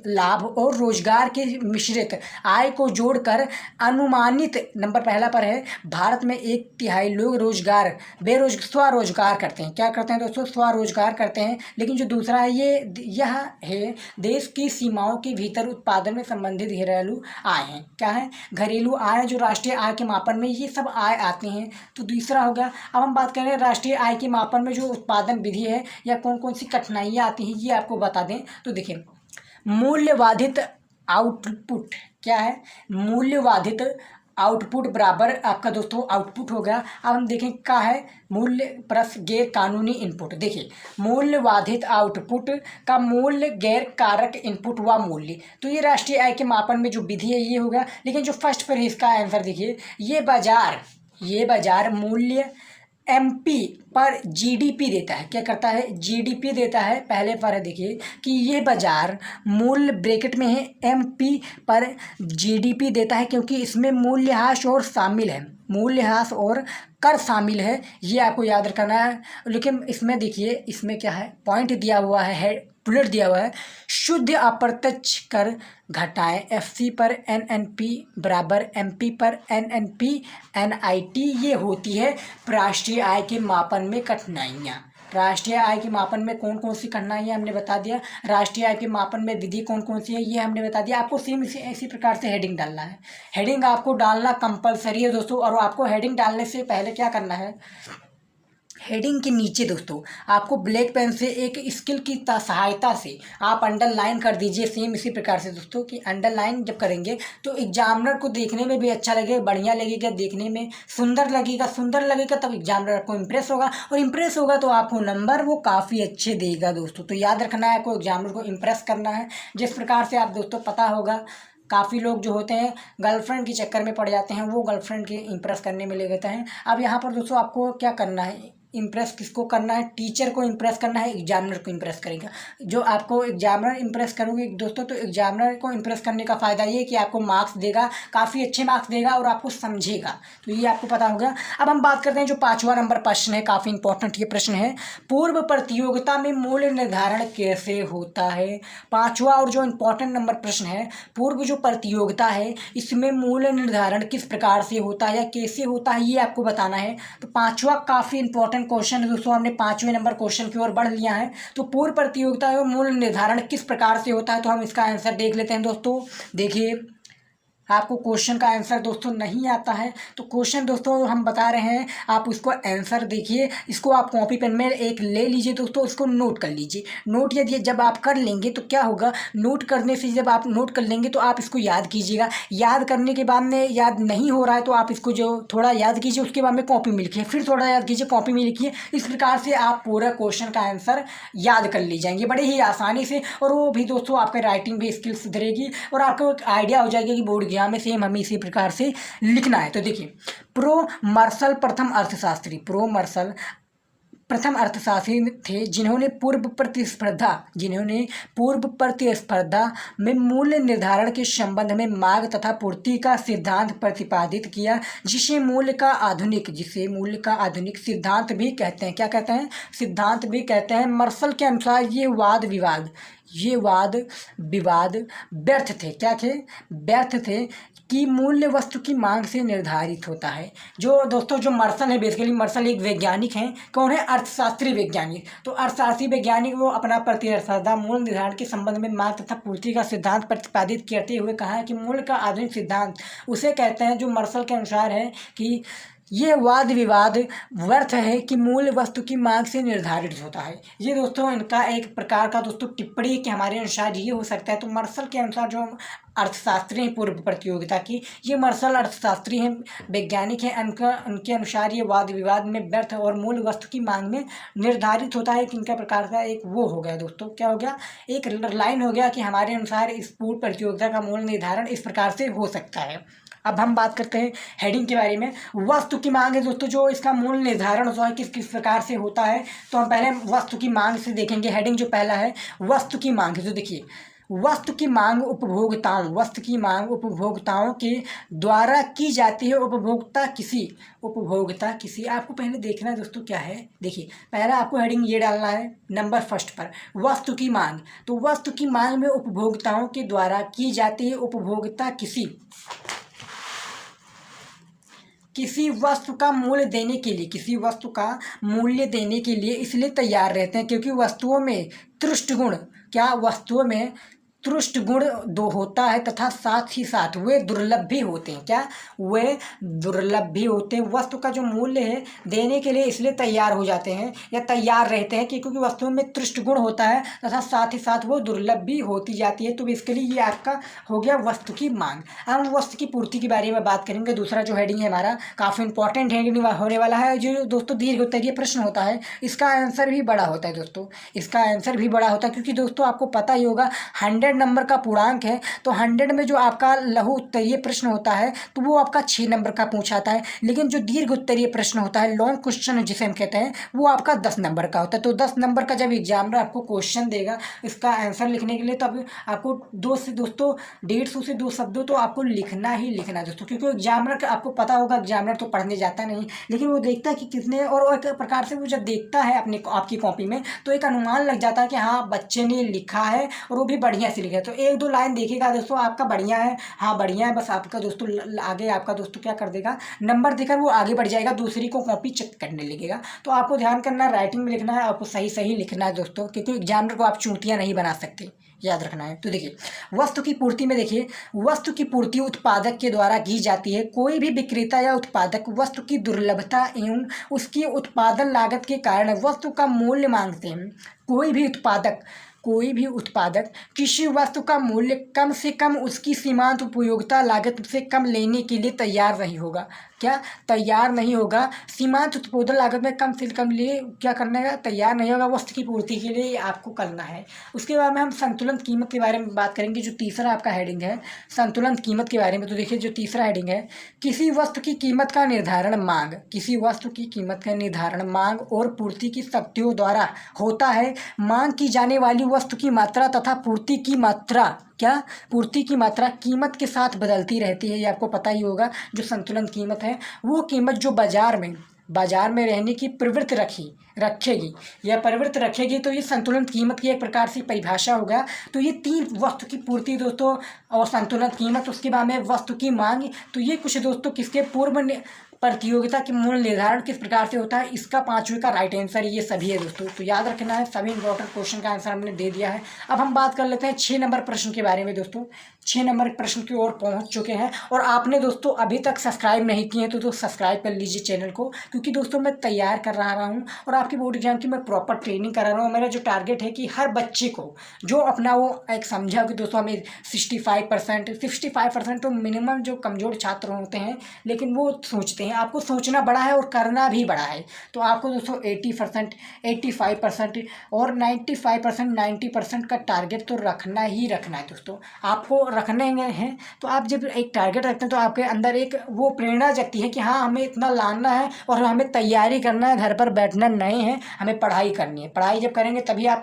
लाभ और रोजगार के मिश्रित आय को जोड़कर अनुमानित, नंबर पहला पर है, भारत में 1/3 लोग स्वरोजगार करते हैं। क्या करते हैं दोस्तों? स्वरोजगार करते हैं। लेकिन जो दूसरा है यह है देश की सीमाओं के भीतर उत्पादन में संबंधित घरेलू आय हैं। क्या है? घरेलू आय, जो राष्ट्रीय आय के मापन में ये सब आय आते हैं। तो दूसरा हो गया। अब हम बात करें राष्ट्रीय आय के मापन में जो उत्पादन विधि है या कौन कौन सी कठिनाइयाँ आती हैं, ये आपको बता दें। तो देखिए मूल्यवाधित आउटपुट, क्या है? मूल्यवाधित आउटपुट बराबर आपका दोस्तों आउटपुट हो गया। अब हम देखें क्या है, मूल्य प्लस गैर कानूनी इनपुट। देखिए मूल्यवाधित आउटपुट का मूल्य गैर कारक इनपुट हुआ मूल्य। तो ये राष्ट्रीय आय के मापन में जो विधि है ये होगा। लेकिन जो फर्स्ट पर है इसका आंसर देखिए, ये बाजार मूल्य एमपी पर जीडीपी देता है। क्या करता है? जीडीपी देता है। पहले पर है देखिए कि ये बाजार मूल्य ब्रैकेट में है एमपी पर जीडीपी देता है, क्योंकि इसमें मूल्यह्रास और शामिल है, मूल्यह्रास और कर शामिल है, ये आपको याद रखना है। लेकिन इसमें देखिए इसमें क्या है, पॉइंट दिया हुआ है, बुलेट दिया हुआ है, शुद्ध अप्रत्यक्ष कर घटाएं एफसी पर एनएनपी बराबर एमपी पर एनएनपी एनआईटी। ये होती है राष्ट्रीय आय के मापन में कठिनाइयाँ। राष्ट्रीय आय के मापन में कौन कौन सी कठिनाइयाँ हमने बता दिया। राष्ट्रीय आय के मापन में विधि कौन कौन सी है ये हमने बता दिया। आपको सेम इसी प्रकार से हेडिंग डालना है। हेडिंग आपको डालना कंपलसरी है दोस्तों। और आपको हेडिंग डालने से पहले क्या करना है, हेडिंग के नीचे दोस्तों आपको ब्लैक पेन से एक स्किल की सहायता से आप अंडरलाइन कर दीजिए। सेम इसी प्रकार से दोस्तों कि अंडरलाइन जब करेंगे तो एग्जामिनर को देखने में भी अच्छा लगेगा, बढ़िया लगेगा, देखने में सुंदर लगेगा तब एग्जामिनर आपको इम्प्रेस होगा, और इम्प्रेस होगा तो आपको नंबर वो काफ़ी अच्छे देगा दोस्तों। तो याद रखना है आपको एग्जामिनर को इम्प्रेस करना है। जिस प्रकार से आप दोस्तों पता होगा काफ़ी लोग जो होते हैं गर्लफ्रेंड के चक्कर में पड़ जाते हैं, वो गर्लफ्रेंड के इम्प्रेस करने में ले लेते हैं। अब यहाँ पर दोस्तों आपको क्या करना है, इम्प्रेस किसको करना है? टीचर को इम्प्रेस करना है, एग्जामिनर को इम्प्रेस करेगा। जो आपको एग्जामिनर इम्प्रेस करोगे दोस्तों, तो एग्जामिनर को इम्प्रेस करने का फ़ायदा ये कि आपको मार्क्स देगा, काफ़ी अच्छे मार्क्स देगा और आपको समझेगा। तो ये आपको पता होगा। अब हम बात करते हैं जो 5वां नंबर प्रश्न है, काफ़ी इंपॉर्टेंट ये प्रश्न है, पूर्व प्रतियोगिता में मूल्य निर्धारण कैसे होता है। 5वां और जो इम्पोर्टेंट नंबर प्रश्न है, पूर्व जो प्रतियोगिता है इसमें मूल्य निर्धारण किस प्रकार से होता है या कैसे होता है, ये आपको बताना है। तो 5वां काफ़ी इंपॉर्टेंट क्वेश्चन है दोस्तों। हमने 5वें नंबर क्वेश्चन की ओर बढ़ लिया है। तो पूर्व प्रतियोगिता में मूल्य निर्धारण किस प्रकार से होता है, तो हम इसका आंसर देख लेते हैं दोस्तों। देखिए आपको क्वेश्चन का आंसर दोस्तों नहीं आता है तो क्वेश्चन दोस्तों हम बता रहे हैं, आप उसको आंसर देखिए, इसको आप कॉपी पेन में एक ले लीजिए दोस्तों, इसको नोट कर लीजिए। नोट यदि जब आप कर लेंगे तो क्या होगा, नोट करने से जब आप नोट कर लेंगे तो आप इसको याद कीजिएगा। याद करने के बाद में याद नहीं हो रहा है तो आप इसको जो थोड़ा याद कीजिए, उसके बाद में कॉपी में लिखिए, फिर थोड़ा याद कीजिए, कॉपी में लिखिए। इस प्रकार से आप पूरा क्वेश्चन का आंसर याद कर ले जाएंगे बड़े ही आसानी से, और वो भी दोस्तों आपका राइटिंग भी स्किल सुधरेगी और आपको एक आइडिया हो जाएगा कि बोर्ड में सेम हमें इसी प्रकार से लिखना है। तो देखिए प्रो मार्शल प्रथम अर्थशास्त्री थे जिन्होंने पूर्व प्रतिस्पर्धा में मूल्य निर्धारण के संबंध में मांग तथा पूर्ति का सिद्धांत प्रतिपादित किया, जिसे मूल्य का आधुनिक सिद्धांत भी कहते हैं। क्या कहते हैं? सिद्धांत भी कहते हैं। मार्शल के अनुसार ये वाद विवाद व्यर्थ थे। क्या थे? व्यर्थ थे कि मूल्य वस्तु की मांग से निर्धारित होता है। जो दोस्तों जो मर्सल है, बेसिकली मर्सल एक वैज्ञानिक हैं। कौन है? अर्थशास्त्री वैज्ञानिक। तो अर्थशास्त्री वैज्ञानिक वो अपना प्रतिस्पर्धा मूल्य निर्धारण के संबंध में मांग तथा पूर्ति का सिद्धांत प्रतिपादित करते हुए कहा है कि मूल्य का आधुनिक सिद्धांत उसे कहते हैं जो मर्सल के अनुसार है कि ये वाद विवाद व्यर्थ है कि मूल्य वस्तु की मांग से निर्धारित होता है। ये दोस्तों इनका एक प्रकार का दोस्तों टिप्पणी है कि हमारे अनुसार ये हो सकता है। तो मर्सल के अनुसार जो अर्थशास्त्री हैं पूर्व प्रतियोगिता की, ये मर्सल अर्थशास्त्री हैं, वैज्ञानिक हैं। उनके अनुसार ये वाद विवाद में व्यर्थ और मूल्य वस्तु की मांग में निर्धारित होता है। कि इनका प्रकार का एक वो हो गया दोस्तों, क्या हो गया? एक लाइन हो गया कि हमारे अनुसार इस पूर्व प्रतियोगिता का मूल्य निर्धारण इस प्रकार से हो सकता है। अब हम बात करते हैं हेडिंग के बारे में। वस्तु की मांग है दोस्तों, जो इसका मूल्य निर्धारण होता है किस किस प्रकार से होता है। तो हम पहले वस्तु की मांग से देखेंगे। हेडिंग जो पहला है वस्तु की मांग है। तो देखिए, वस्तु की मांग वस्तु की मांग उपभोक्ताओं के द्वारा की जाती है। उपभोक्ता किसी आपको पहले देखना है दोस्तों क्या है। देखिए, पहला आपको हेडिंग ये डालना है नंबर फर्स्ट पर, वस्तु की मांग। तो वस्तु की मांग में उपभोक्ताओं के द्वारा की जाती है। उपभोक्ता किसी वस्तु का मूल्य देने के लिए इसलिए तैयार रहते हैं क्योंकि वस्तुओं में त्रुष्ट गुण दो होता है तथा साथ ही साथ वे दुर्लभ भी होते हैं। क्या? वे दुर्लभ भी होते हैं। वस्तु का जो मूल्य है देने के लिए इसलिए तैयार हो जाते हैं या तैयार रहते हैं कि क्योंकि वस्तुओं में त्रुष्ट गुण होता है तथा साथ ही साथ वो दुर्लभ भी होती जाती है। तो इसके लिए ये आपका हो गया वस्तु की मांग। हम वस्तु की पूर्ति के बारे में बात करेंगे। दूसरा जो हेडिंग है हमारा काफ़ी इंपॉर्टेंट हेडिंग होने वाला है। जो दोस्तों दीर्घ उत्तरीय प्रश्न होता है, इसका आंसर भी बड़ा होता है दोस्तों। इसका आंसर भी बड़ा होता है क्योंकि दोस्तों आपको पता ही होगा 100 नंबर का पूर्णांक है। तो 100 में जो आपका लघु उत्तरीय प्रश्न होता है तो वो आपका 6 नंबर का पूछाता है। लेकिन जो दीर्घ उत्तरीय प्रश्न होता है, लॉन्ग क्वेश्चन जिसे हम कहते हैं, वो आपका 10 नंबर का होता है। तो 10 नंबर का जब एग्जामिनर आपको क्वेश्चन देगा इसका आंसर लिखने के लिए, तब आपको 150 से 2 शब्दों तो आपको लिखना ही लिखना दोस्तों। क्योंकि एग्जामिनर आपको पता होगा, एग्जामिनर तो पढ़ने जाता नहीं, लेकिन वो देखता है कि कितने, और एक प्रकार से वो जब देखता है आपकी कॉपी में तो एक अनुमान लग जाता है कि हाँ बच्चे ने लिखा है और वो भी बढ़िया से लिखा है। तो 1-2 लाइन देखेगा दोस्तों आपका बढ़िया है, हाँ बढ़िया है, बस आपका दोस्तों आगे आपका दोस्तों क्या कर देगा, नंबर देकर वो आगे बढ़ जाएगा, दूसरी को कॉपी चेक करने लगेगा। तो आपको ध्यान करना है, राइटिंग में लिखना है, आपको सही लिखना है दोस्तों, क्योंकि एग्जामिनर को आप चूतियाँ नहीं बना सकते, याद रखना है। तो देखिए, वस्तु की पूर्ति में देखिए, वस्तु की पूर्ति उत्पादक के द्वारा की जाती है। कोई भी विक्रेता या उत्पादक वस्तु की दुर्लभता एवं उसकी उत्पादन लागत के कारण वस्तु का मूल्य मांगते हैं। कोई भी उत्पादक किसी वस्तु का मूल्य कम से कम उसकी सीमांत उपयोगिता लागत से कम लेने के लिए तैयार नहीं होगा। क्या? तैयार नहीं होगा। सीमांत उत्पादन लागत में कम से कम लिए क्या करना है? तैयार नहीं होगा। वस्तु की पूर्ति के लिए आपको करना है। उसके बाद में हम संतुलन कीमत के बारे में बात करेंगे। जो तीसरा आपका हेडिंग है संतुलन कीमत के बारे में। तो देखिए, जो तीसरा हेडिंग है, किसी वस्तु की कीमत का निर्धारण मांग और पूर्ति की शक्तियों द्वारा होता है। मांग की जाने वाली वस्तु की मात्रा तथा पूर्ति की मात्रा कीमत के साथ बदलती रहती है। ये आपको पता ही होगा। जो संतुलन कीमत है, वो कीमत जो बाजार में रहने की प्रवृत्ति रखेगी। तो ये संतुलन कीमत की एक प्रकार से परिभाषा होगा। तो ये 3 वस्तु की पूर्ति दोस्तों और संतुलन कीमत, उसके बाद में वस्तु की मांग। तो ये कुछ दोस्तों किसके पूर्व प्रतियोगिता के मूल्य निर्धारण किस प्रकार से होता है, इसका 5वें का राइट आंसर ये सभी है दोस्तों। तो याद रखना है, सभी इंपॉर्टेंट क्वेश्चन का आंसर हमने दे दिया है। अब हम बात कर लेते हैं 6 नंबर प्रश्न के बारे में दोस्तों। 6 नंबर प्रश्न की ओर पहुंच चुके हैं, और आपने दोस्तों अभी तक सब्सक्राइब नहीं किए हैं तो सब्सक्राइब कर लीजिए चैनल को, क्योंकि दोस्तों मैं तैयार कर रहा हूँ और आपकी बोर्ड एग्जाम की मैं प्रॉपर ट्रेनिंग करा रहा हूँ। मेरा जो टारगेट है कि हर बच्चे को जो अपना वो एक समझा कि दोस्तों हमें 65% तो मिनिमम जो कमज़ोर छात्र होते हैं, लेकिन वो सोचते हैं, आपको सोचना बड़ा है और करना भी बड़ा है। तो आपको दोस्तों 80%, 85% और 95%, 90% का टारगेट तो रखना ही रखना है दोस्तों। आपको रखने हैं। तो आप जब एक टारगेट रखते हैं तो आपके अंदर एक वो प्रेरणा जगती है कि हाँ हमें इतना लाना है और हमें तैयारी करना है, घर पर बैठना नहीं है, हमें पढ़ाई करनी है। पढ़ाई जब करेंगे तभी आप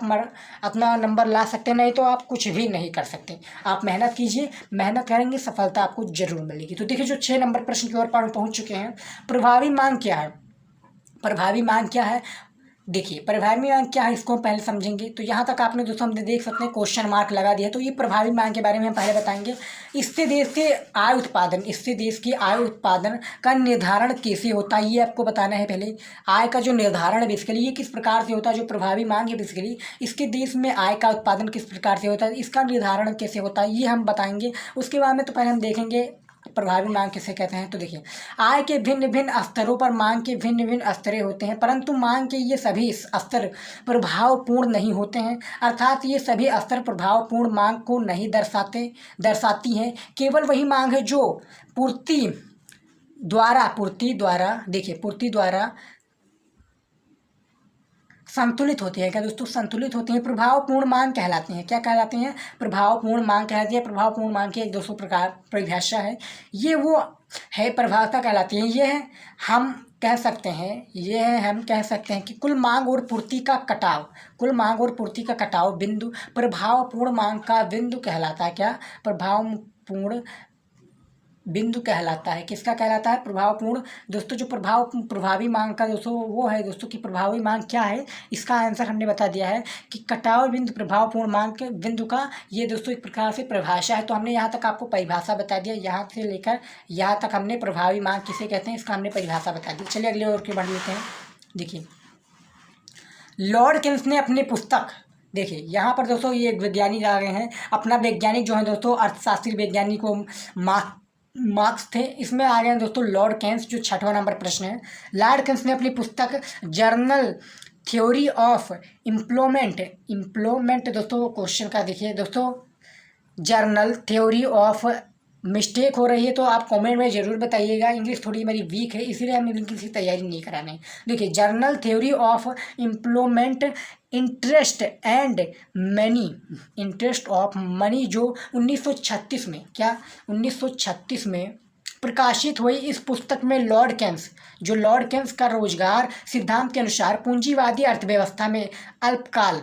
अपना नंबर ला सकते हैं, नहीं तो आप कुछ भी नहीं कर सकते। आप मेहनत कीजिए, मेहनत करेंगे, सफलता आपको जरूर मिलेगी। तो देखिए, जो 6 नंबर प्रश्न की ओर पहुंच चुके हैं। प्रभावी मांग क्या है? देखिए प्रभावी मांग क्या है इसको हम पहले समझेंगे। तो यहाँ तक आपने दोस्तों हमने देख सकते हैं क्वेश्चन मार्क लगा दिया। तो ये प्रभावी मांग के बारे में हम पहले बताएंगे। इससे देश के आय उत्पादन, इससे देश की आय उत्पादन का निर्धारण कैसे होता है ये आपको बताना है। पहले आय का जो निर्धारण है बेसिकली ये किस प्रकार से होता है, जो प्रभावी मांग है बेसिकली इसके देश में आय का उत्पादन किस प्रकार से होता है, इसका निर्धारण कैसे होता है ये हम बताएंगे। उसके बाद में तो पहले हम देखेंगे प्रभावी मांग किसे कहते हैं। तो देखिए आय के भिन्न भिन्न स्तरों पर मांग के भिन्न भिन्न स्तरें होते हैं, परंतु मांग के ये सभी स्तर प्रभावपूर्ण नहीं होते हैं। अर्थात ये सभी स्तर प्रभावपूर्ण मांग को नहीं दर्शाती हैं। केवल वही मांग है जो पूर्ति द्वारा संतुलित होती है। क्या दोस्तों, संतुलित होती है, प्रभावपूर्ण मांग कहलाती हैं। क्या कहलाती हैं, प्रभावपूर्ण मांग कहलाती है। प्रभावपूर्ण मांग की एक दोस्तों प्रकार परिभाषा है, ये वो है प्रभावता कहलाती है। ये हम कह सकते हैं कि कुल मांग और पूर्ति का कटाव बिंदु प्रभावपूर्ण मांग का बिंदु कहलाता है। क्या, प्रभावपूर्ण बिंदु कहलाता है। किसका कहलाता है, प्रभावपूर्ण। दोस्तों जो प्रभावी मांग का दोस्तों वो है दोस्तों कि प्रभावी मांग क्या है, इसका आंसर हमने बता दिया है कि कटाव बिंदु प्रभावपूर्ण मांग के बिंदु का ये दोस्तों एक प्रकार से परिभाषा है। तो हमने यहाँ तक आपको परिभाषा बता दिया, यहाँ से लेकर यहाँ तक हमने प्रभावी मांग किसे कहते हैं इसका हमने परिभाषा बता दी। चलिए अगले और के बढ़ लेते हैं। देखिए लॉर्ड केन्स ने अपनी पुस्तक, देखिए यहाँ पर दोस्तों ये एक वैज्ञानिक आ गए हैं, अपना वैज्ञानिक जो है दोस्तों अर्थशास्त्री वैज्ञानिक को मार्क्स थे, इसमें आ गए हैं दोस्तों लॉर्ड केन्स, जो 6वां नंबर प्रश्न है। लॉर्ड केन्स ने अपनी पुस्तक जर्नल थ्योरी ऑफ इम्प्लॉयमेंट दोस्तों क्वेश्चन का देखिए दोस्तों, जर्नल थ्योरी ऑफ, मिस्टेक हो रही है तो आप कमेंट में ज़रूर बताइएगा, इंग्लिश थोड़ी मेरी वीक है इसलिए हम इंग्लिश की तैयारी नहीं कराने। देखिए journal theory of employment interest and money जो 1936 में, क्या 1936 में प्रकाशित हुई। इस पुस्तक में लॉर्ड केन्स का रोजगार सिद्धांत के अनुसार पूंजीवादी अर्थव्यवस्था में अल्पकाल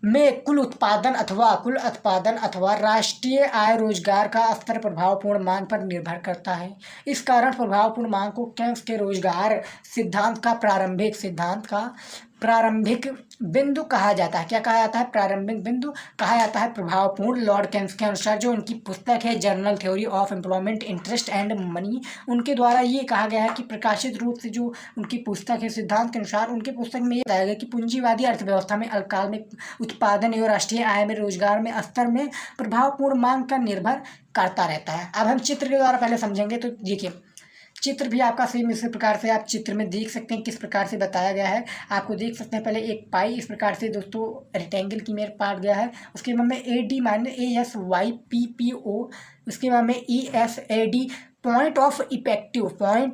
में कुल उत्पादन अथवा राष्ट्रीय आय रोजगार का स्तर प्रभावपूर्ण मांग पर निर्भर करता है। इस कारण प्रभावपूर्ण मांग को केन्स के रोजगार सिद्धांत का प्रारंभिक बिंदु कहा जाता है। क्या कहा जाता है, प्रारंभिक बिंदु कहा जाता है प्रभावपूर्ण। लॉर्ड केन्स के अनुसार जो उनकी पुस्तक है journal theory of employment interest and money, उनके द्वारा ये कहा गया है कि प्रकाशित रूप से जो उनकी पुस्तक है सिद्धांत के अनुसार, उनकी पुस्तक में ये बताया गया कि पूंजीवादी अर्थव्यवस्था में अल्पकाल में उत्पादन एवं राष्ट्रीय आय में रोजगार में स्तर में प्रभावपूर्ण मांग का निर्भर करता रहता है। अब हम चित्र के द्वारा पहले समझेंगे। तो देखिए चित्र भी आपका सेम इसी प्रकार से आप चित्र में देख सकते हैं किस प्रकार से बताया गया है। आपको देख सकते हैं पहले एक पाई इस प्रकार से दोस्तों रेक्टेंगल की मेरे पार्ट गया है, उसके बाद में AD-ASYPPO, उसके बाद में EFAD पॉइंट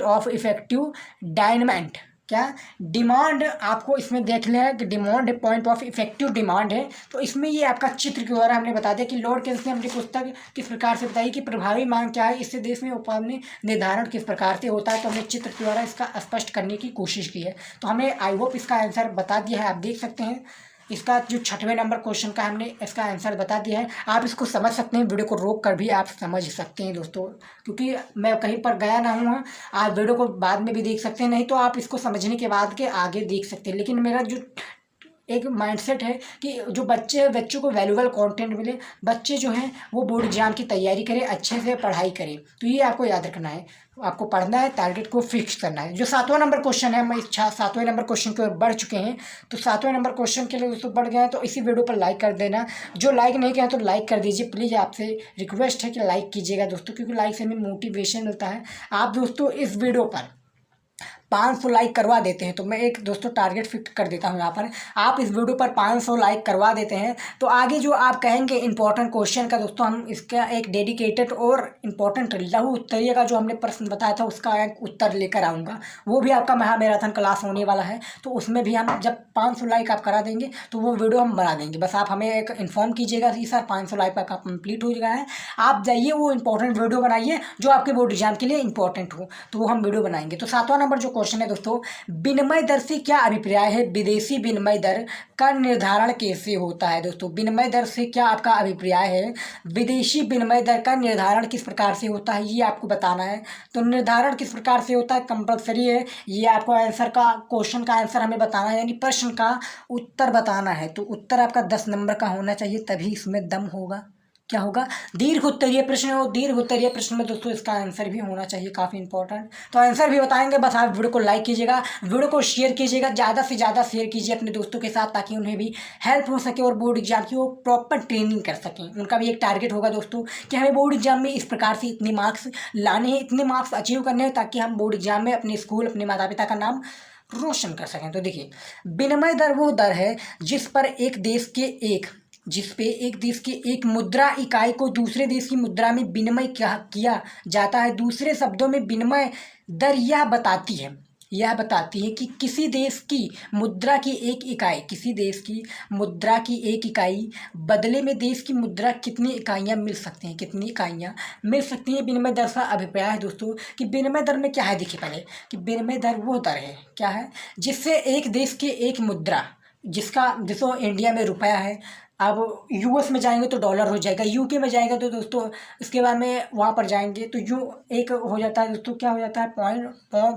ऑफ इफेक्टिव डायनमेंट। क्या डिमांड आपको इसमें देख लें कि demand point of effective demand है। तो इसमें ये आपका चित्र के द्वारा हमने बता दिया कि लॉर्ड केन्स ने अपनी पुस्तक किस प्रकार से बताई कि प्रभावी मांग क्या है, इससे देश में उत्पादन निर्धारण किस प्रकार से होता है। तो हमने चित्र के द्वारा इसका स्पष्ट करने की कोशिश की है। तो हमें आई होप इसका आंसर बता दिया है, आप देख सकते हैं इसका जो 6वें नंबर क्वेश्चन का हमने इसका आंसर बता दिया है। आप इसको समझ सकते हैं, वीडियो को रोक कर भी आप समझ सकते हैं दोस्तों, क्योंकि मैं कहीं पर गया ना हूँ। आप वीडियो को बाद में भी देख सकते हैं, नहीं तो आप इसको समझने के बाद के आगे देख सकते हैं। लेकिन मेरा जो एक माइंडसेट है कि जो बच्चों को वैल्यूबल कंटेंट मिले, बच्चे जो हैं वो बोर्ड एग्जाम की तैयारी करें, अच्छे से पढ़ाई करें। तो ये आपको याद रखना है, आपको पढ़ना है, टारगेट को फिक्स करना है। जो 7वां नंबर क्वेश्चन है, हम इस 7वें नंबर क्वेश्चन की ओर बढ़ चुके हैं। तो 7वें नंबर क्वेश्चन के लिए दोस्तों बढ़ गए हैं तो इसी वीडियो पर लाइक कर देना। जो लाइक नहीं किया तो लाइक कर दीजिए प्लीज़, आपसे रिक्वेस्ट है कि लाइक कीजिएगा दोस्तों, क्योंकि लाइक से हमें मोटिवेशन मिलता है। आप दोस्तों इस वीडियो पर 500 लाइक करवा देते हैं तो मैं एक दोस्तों टारगेट फिक्स कर देता हूं यहाँ पर, आप इस वीडियो पर 500 लाइक करवा देते हैं तो आगे जो आप कहेंगे इंपॉर्टेंट क्वेश्चन का दोस्तों हम इसका एक डेडिकेटेड और इम्पॉर्टेंट लघु उत्तरीय का जो हमने प्रश्न बताया था उसका एक उत्तर लेकर आऊँगा। वो भी आपका महामैराथन क्लास होने वाला है, तो उसमें भी हम जब 500 लाइक आप करा देंगे तो वो वीडियो हम बना देंगे। बस आप हमें एक इन्फॉर्म कीजिएगा कि सर 500 लाइक आपका कंप्लीट हो गया है, आप जाइए वो इंपॉर्टेंट वीडियो बनाइए जो आपके बोर्ड एग्जाम के लिए इंपॉर्टेंट हो, तो वो हम वीडियो बनाएंगे। तो 7वां नंबर जो क्वेश्चन है दोस्तों, विनिमय दर से क्या अभिप्राय है, विदेशी विनिमय दर का निर्धारण कैसे होता है। दोस्तों विनिमय दर से क्या आपका अभिप्राय है, विदेशी विनिमय दर का निर्धारण किस प्रकार से होता है, ये आपको बताना है। तो निर्धारण किस प्रकार से होता है कंपलसरी है, ये आपको आंसर का, क्वेश्चन का आंसर हमें बताना है, यानी प्रश्न का उत्तर बताना है। तो उत्तर आपका 10 नंबर का होना चाहिए, तभी इसमें दम होगा। क्या होगा, दीर्घ उत्तरीय प्रश्न हो, दीर्घ उत्तरीय प्रश्न में दोस्तों इसका आंसर भी होना चाहिए, काफ़ी इंपॉर्टेंट। तो आंसर भी बताएंगे, बस आप वीडियो को लाइक कीजिएगा, वीडियो को शेयर कीजिएगा, ज़्यादा से ज़्यादा शेयर कीजिए अपने दोस्तों के साथ, ताकि उन्हें भी हेल्प हो सके और बोर्ड एग्जाम की वो प्रॉपर ट्रेनिंग कर सकें। उनका भी एक टारगेट होगा दोस्तों कि हमें बोर्ड एग्जाम में इस प्रकार से इतने मार्क्स लाने हैं, इतने मार्क्स अचीव करने हैं, ताकि हम बोर्ड एग्जाम में अपने स्कूल, अपने माता पिता का नाम रोशन कर सकें। तो देखिए, विनिमय दर वो दर है जिस पर एक देश के एक मुद्रा इकाई को दूसरे देश की मुद्रा में विनिमय किया जाता है। दूसरे शब्दों में विनिमय दर यह बताती है कि किसी देश की मुद्रा की एक इकाई बदले में देश की मुद्रा कितनी इकाइयाँ मिल सकती हैं, विनिमय दर का अभिप्राय है दोस्तों कि विनिमय दर में क्या है। देखिए पहले कि विनिमय दर वो दर है, क्या है, जिससे एक देश के एक मुद्रा, जिसको इंडिया में रुपया है, अब यूएस में जाएंगे तो डॉलर हो जाएगा, यूके में जाएगा तो दोस्तों इसके बाद में वहाँ पर जाएंगे तो एक हो जाता है दोस्तों, क्या हो जाता है,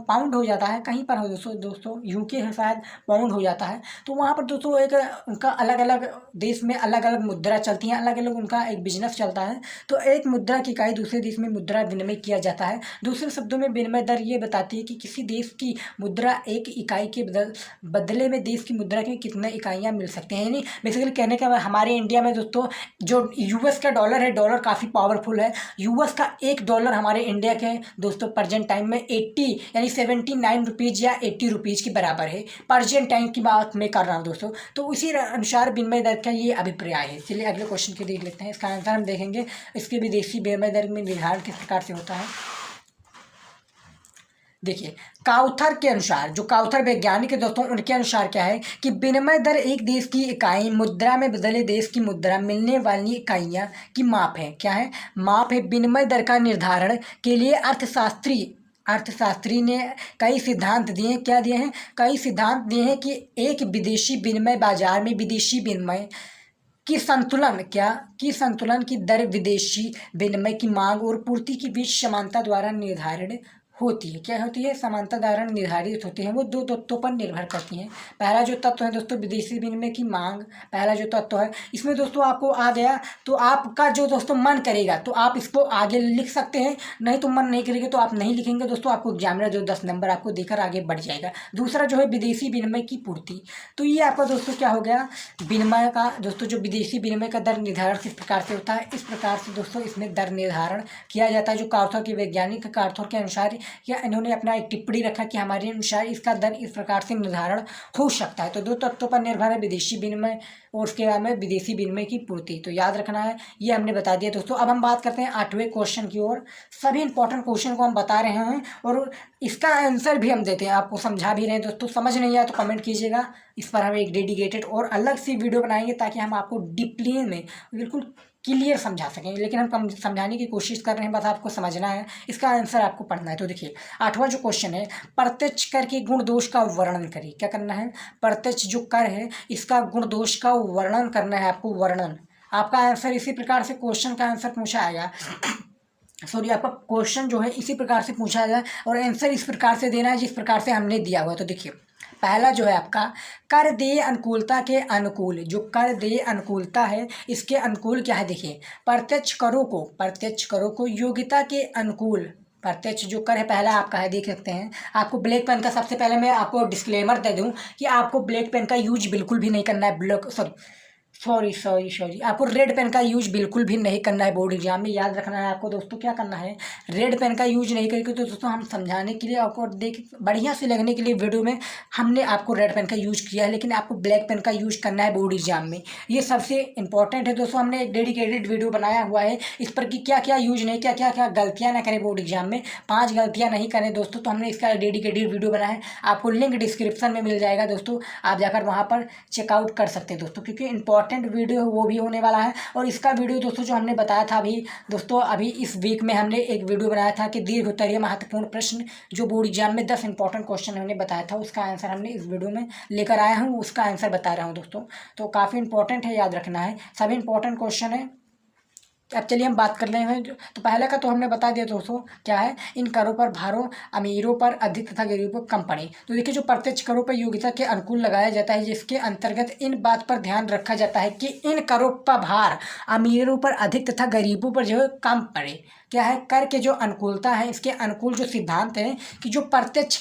पाउंड हो जाता है, कहीं पर हो दोस्तों यूके है शायद, पाउंड हो जाता है। तो वहाँ पर दोस्तों एक उनका अलग अलग देश में अलग अलग मुद्रा चलती हैं, अलग अलग उनका एक बिजनेस चलता है। तो एक मुद्रा की इकाई दूसरे देश में मुद्रा विनिमय किया जाता है। दूसरे शब्दों में विनिमय दर ये बताती है कि किसी देश की मुद्रा एक इकाई के बदले में देश की मुद्रा की कितने इकाइयाँ मिल सकते हैं। यानी बेसिकली कहने का हमारे इंडिया में दोस्तों जो यूएस का डॉलर है, डॉलर काफ़ी पावरफुल है। यूएस का $1 हमारे इंडिया के दोस्तों प्रेजेंट टाइम में 80 यानी 79 रुपीज़ या 80 रुपीज़ के बराबर है। प्रेजेंट टाइम की बात मैं कर रहा हूँ दोस्तों। तो उसी अनुसार विनिमय दर का ये अभिप्राय है। चलिए अगले क्वेश्चन के देख लेते हैं, इसका आंसर हम देखेंगे। इसके विदेशी विनिमय दर में निर्धारण किस प्रकार से होता है। देखिए, काउथर के अनुसार, जो काउथर वैज्ञानिक है दोस्तों, उनके अनुसार क्या है कि विनिमय दर एक देश की इकाई मुद्रा में बदले देश की मुद्रा मिलने वाली इकाइयाँ की माप है। क्या है, माप है। विनिमय दर का निर्धारण के लिए अर्थशास्त्री ने कई सिद्धांत दिए हैं। क्या दिए हैं, कई सिद्धांत दिए हैं कि एक विदेशी विनिमय बाजार में विदेशी विनिमय की संतुलन की दर विदेशी विनिमय की मांग और पूर्ति के बीच समानता द्वारा निर्धारित होती है। क्या होती है, समानता द्वारा निर्धारित होती है। वो दो तत्वों पर निर्भर करती हैं। पहला जो तत्व है दोस्तों विदेशी विनिमय की मांग, पहला जो तत्व है, इसमें दोस्तों आपको आ गया तो आपका जो दोस्तों मन करेगा तो आप इसको आगे लिख सकते हैं, नहीं तो मन नहीं करेगा तो आप नहीं लिखेंगे दोस्तों। आपको एग्जामिनर जो 10 नंबर आपको देकर आगे बढ़ जाएगा। दूसरा जो है विदेशी विनिमय की पूर्ति, तो ये आपका दोस्तों क्या हो गया, विनिमय का दोस्तों जो विदेशी विनिमय का दर निर्धारण किस प्रकार से होता है। इस प्रकार से दोस्तों इसमें दर निर्धारण किया जाता है। जो काउथर के वैज्ञानिक काउथर के अनुसार या इन्होंने अपना एक टिप्पणी रखा कि हमारे अनुसार इसका दर इस प्रकार से निर्धारण हो सकता है। तो दो तत्वों पर निर्भर है, विदेशी विनिमय और उसके बाद में विदेशी विनिमय की पूर्ति। तो याद रखना है, ये हमने बता दिया दोस्तों। अब हम बात करते हैं 8वें क्वेश्चन की ओर। सभी इंपॉर्टेंट क्वेश्चन को हम बता रहे हैं और इसका आंसर भी हम देते हैं, आपको समझा भी रहे हैं दोस्तों। समझ नहीं आया तो कमेंट कीजिएगा, इस पर हम एक डेडिकेटेड और अलग से वीडियो बनाएंगे ताकि हम आपको डीपली में बिल्कुल क्लियर समझा सकें। लेकिन हम कम समझाने की कोशिश कर रहे हैं, बस आपको समझना है, इसका आंसर आपको पढ़ना है। तो देखिए 8वां जो क्वेश्चन है, प्रत्यक्ष कर के गुण दोष का वर्णन करिए। क्या करना है, प्रत्यक्ष जो कर है इसका गुण दोष का वर्णन करना है आपको, वर्णन। आपका आंसर इसी प्रकार से क्वेश्चन का आंसर पूछा आएगा, सॉरी आपका क्वेश्चन जो है इसी प्रकार से पूछा जाए और आंसर इस प्रकार से देना है जिस प्रकार से हमने दिया हुआ है। तो देखिए पहला जो है आपका कर देय अनुकूलता के अनुकूल, जो कर देय अनुकूलता है इसके अनुकूल क्या है। देखिए प्रत्यक्ष करों को योग्यता के अनुकूल, प्रत्यक्ष जो कर है पहला आपका है, देख सकते हैं। आपको ब्लैक पेन का, सबसे पहले मैं आपको डिस्क्लेमर दे दूं कि आपको ब्लैक पेन का यूज बिल्कुल भी नहीं करना है, सॉरी आपको रेड पेन का यूज बिल्कुल भी नहीं करना है बोर्ड एग्जाम में। याद रखना है आपको दोस्तों, क्या करना है, रेड पेन का यूज नहीं करके। तो दोस्तों हम समझाने के लिए आपको बढ़िया से लगने के लिए वीडियो में हमने आपको रेड पेन का यूज किया है, लेकिन आपको ब्लैक पेन का यूज करना है बोर्ड एग्जाम में। ये सबसे इंपॉर्टेंट है दोस्तों। हमने एक डेडिकेटेड वीडियो बनाया हुआ है इस पर कि क्या क्या यूज नहीं, क्या क्या गलतियाँ ना करें बोर्ड एग्जाम में, 5 गलतियाँ नहीं करें दोस्तों। तो हमने इसका डेडिकेटेड वीडियो बनाया है, आपको लिंक डिस्क्रिप्शन में मिल जाएगा दोस्तों, आप जाकर वहाँ पर चेकआउट कर सकते हैं दोस्तों, क्योंकि इंपॉर्टेंट इम्पॉर्टेंट वीडियो है वो भी होने वाला है। और इसका वीडियो दोस्तों जो हमने बताया था अभी दोस्तों, अभी इस वीक में हमने एक वीडियो बनाया था कि दीर्घ उत्तरीय महत्वपूर्ण प्रश्न जो बोर्ड एग्जाम में 10 इंपॉर्टेंट क्वेश्चन हमने बताया था, उसका आंसर हमने इस वीडियो में लेकर आया हूँ, उसका आंसर बता रहा हूँ दोस्तों। तो काफ़ी इंपॉर्टेंट है, याद रखना है, सभी इंपॉर्टेंट क्वेश्चन है। अब चलिए हम बात कर रहे हैं तो पहले का तो हमने बता दिया दोस्तों क्या है, इन करों पर भारों अमीरों पर अधिक तथा गरीबों पर कम पड़े। तो देखिए जो प्रत्यक्ष करों पर योग्यता के अनुकूल लगाया जाता है, जिसके अंतर्गत इन बात पर ध्यान रखा जाता है कि इन करों पर भार अमीरों पर अधिक तथा गरीबों पर जो है कम पड़े। क्या है, कर के जो अनुकूलता है, इसके अनुकूल जो सिद्धांत है कि जो प्रत्यक्ष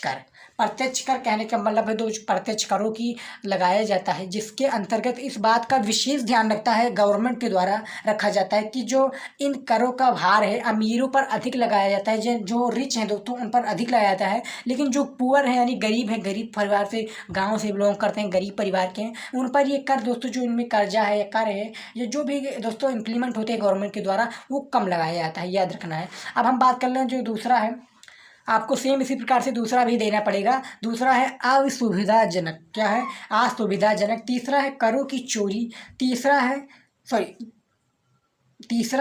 कर कहने का मतलब है दो प्रत्यक्ष करों की लगाया जाता है, जिसके अंतर्गत इस बात का विशेष ध्यान रखता है गवर्नमेंट के द्वारा रखा जाता है कि जो इन करों का भार है अमीरों पर अधिक लगाया जाता है, जो रिच हैं दोस्तों उन पर अधिक लगाया जाता है, लेकिन जो पुअर है यानी गरीब है, गरीब परिवार से गाँव से बिलोंग करते हैं, गरीब परिवार के हैं, उन पर ये कर दोस्तों जो इनमें कर्जा है या कर है या जो भी दोस्तों इम्प्लीमेंट होते हैं गवर्नमेंट के द्वारा, वो कम लगाया जाता है, याद रखना है। अब हम बात कर लें जो दूसरा है, आपको सेम इसी प्रकार से दूसरा भी देना पड़ेगा। दूसरा है असुविधाजनक, क्या है, असुविधाजनक। तीसरा है करों की चोरी। तीसरा है